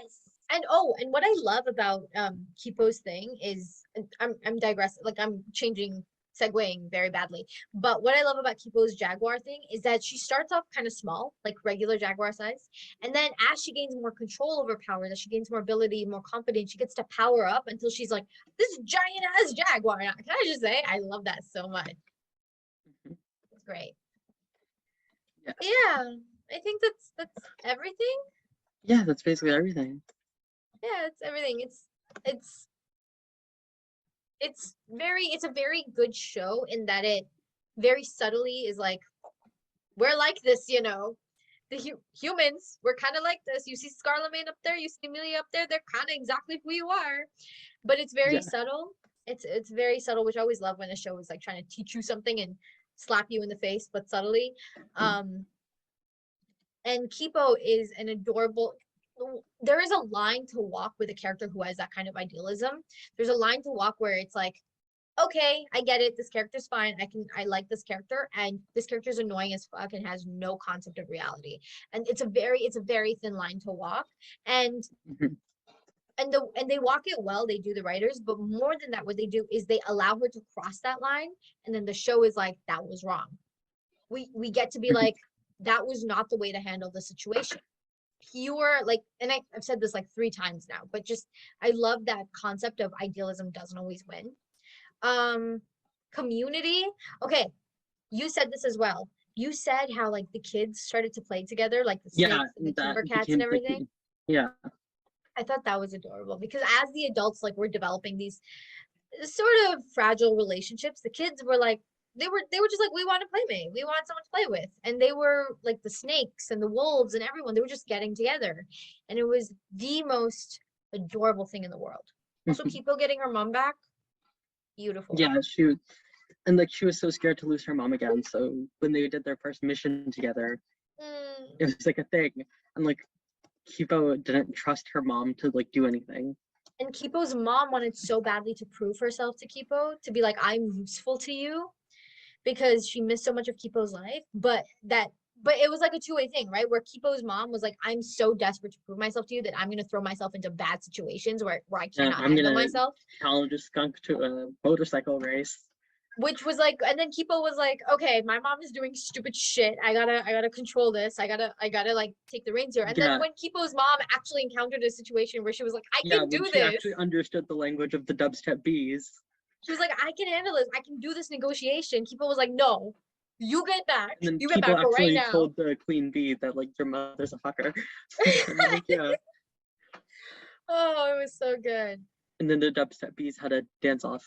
Yes. And and what I love about Kipo's thing is I'm digressing. Like I'm segueing very badly. But what I love about Kipo's Jaguar thing is that she starts off kind of small, like regular Jaguar size. And then as she gains more control over power, as she gains more ability, more confidence, she gets to power up until she's like, this giant ass Jaguar. Can I just say, I love that so much. It's great. Yeah, I think that's everything. Yeah, that's basically everything. Yeah, it's everything. It's a very good show in that it very subtly is like, we're like this, humans, we're kind of like this. You see Scarlett up there, you see Amelia up there, they're kind of exactly who you are. But it's very subtle. It's very subtle, which I always love when a show is like trying to teach you something and slap you in the face, but subtly. And Kipo is an adorable. There is a line to walk with a character who has that kind of idealism. There's a line to walk where it's like, okay, I get it. This character's fine. I like this character, and this character's annoying as fuck and has no concept of reality. And it's a very thin line to walk. And they walk it well. They do, the writers, but more than that, what they do is they allow her to cross that line, and then the show is like, that was wrong. We get to be like, that was not the way to handle the situation. Pure, like, and I've said this like 3 times now, but just I love that concept of idealism doesn't always win. Community. Okay, you said this as well. You said how like the kids started to play together, like the snakes and the timber cats and everything. Yeah, I thought that was adorable, because as the adults, like, we're developing these sort of fragile relationships, the kids were like, they were just like, we want a playmate, we want someone to play with. And they were like the snakes and the wolves and everyone, they were just getting together, and it was the most adorable thing in the world. Also, Kipo getting her mom back, beautiful. Yeah, she was so scared to lose her mom again. So when they did their first mission together, it was like a thing, and like Kipo didn't trust her mom to like do anything. And Kipo's mom wanted so badly to prove herself to Kipo, to be like, I'm useful to you, because she missed so much of Kipo's life. But it was like a 2-way thing, right? Where Kipo's mom was like, I'm so desperate to prove myself to you that I'm going to throw myself into bad situations where I cannot handle myself. Challenge a skunk to a motorcycle race. Which was like, and then Kipo was like, okay, my mom is doing stupid shit. I gotta control this. I gotta like take the reins here. And then when Kipo's mom actually encountered a situation where she was like, I can do this. She actually understood the language of the dubstep bees. She was like, I can handle this. I can do this negotiation. Kipo was like, no, you get back. And then you Kipo get back actually right now. told the queen bee that like your mother's a fucker. Like, yeah. Oh, it was so good. And then the dubstep bees had a dance off.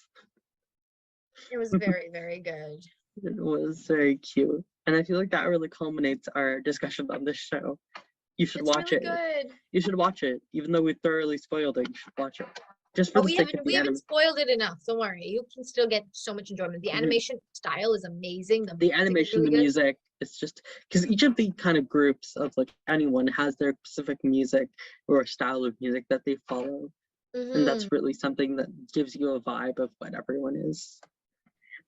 It was very, very good. It was very cute. And I feel like that really culminates our discussion on this show. You should watch it. Good. You should watch it. Even though we thoroughly spoiled it, you should watch it. Just for the sake of we haven't spoiled it enough. Don't worry. You can still get so much enjoyment. The animation style is amazing. The animation, really the music, it's just because each of the kind of groups of like anyone has their specific music or style of music that they follow. And that's really something that gives you a vibe of what everyone is.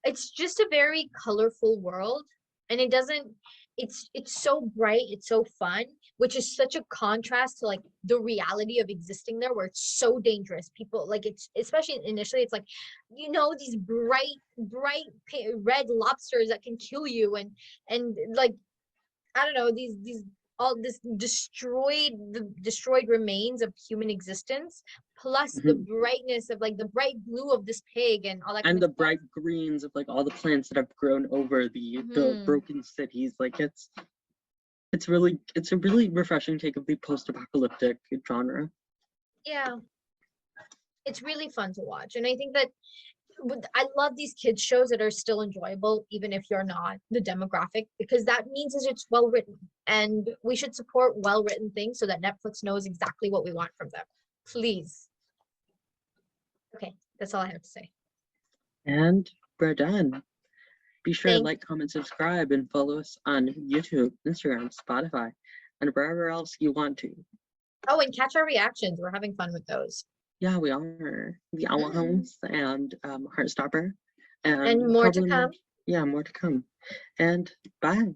It's just a very colorful world, and it's so bright, it's so fun, which is such a contrast to like the reality of existing there, where it's so dangerous. People like, it's especially initially, it's like, these bright red lobsters that can kill you, and like, I don't know, these all this destroyed remains of human existence, plus the brightness of like the bright blue of this pig and all that, and the bright greens of like all the plants that have grown over the broken cities. Like it's a really refreshing take of the post-apocalyptic genre. Yeah, it's really fun to watch, and I think that I love these kids shows that are still enjoyable even if you're not the demographic, because that means is it's well written, and we should support well written things so that Netflix knows exactly what we want from them. Please. Okay, that's all I have to say. And we're done. Be sure to like, comment, subscribe, and follow us on YouTube, Instagram, Spotify, and wherever else you want to. Oh, and catch our reactions. We're having fun with those. Yeah, we are. The Owl Homes and Heartstopper. And more to come. Yeah, more to come. And bye.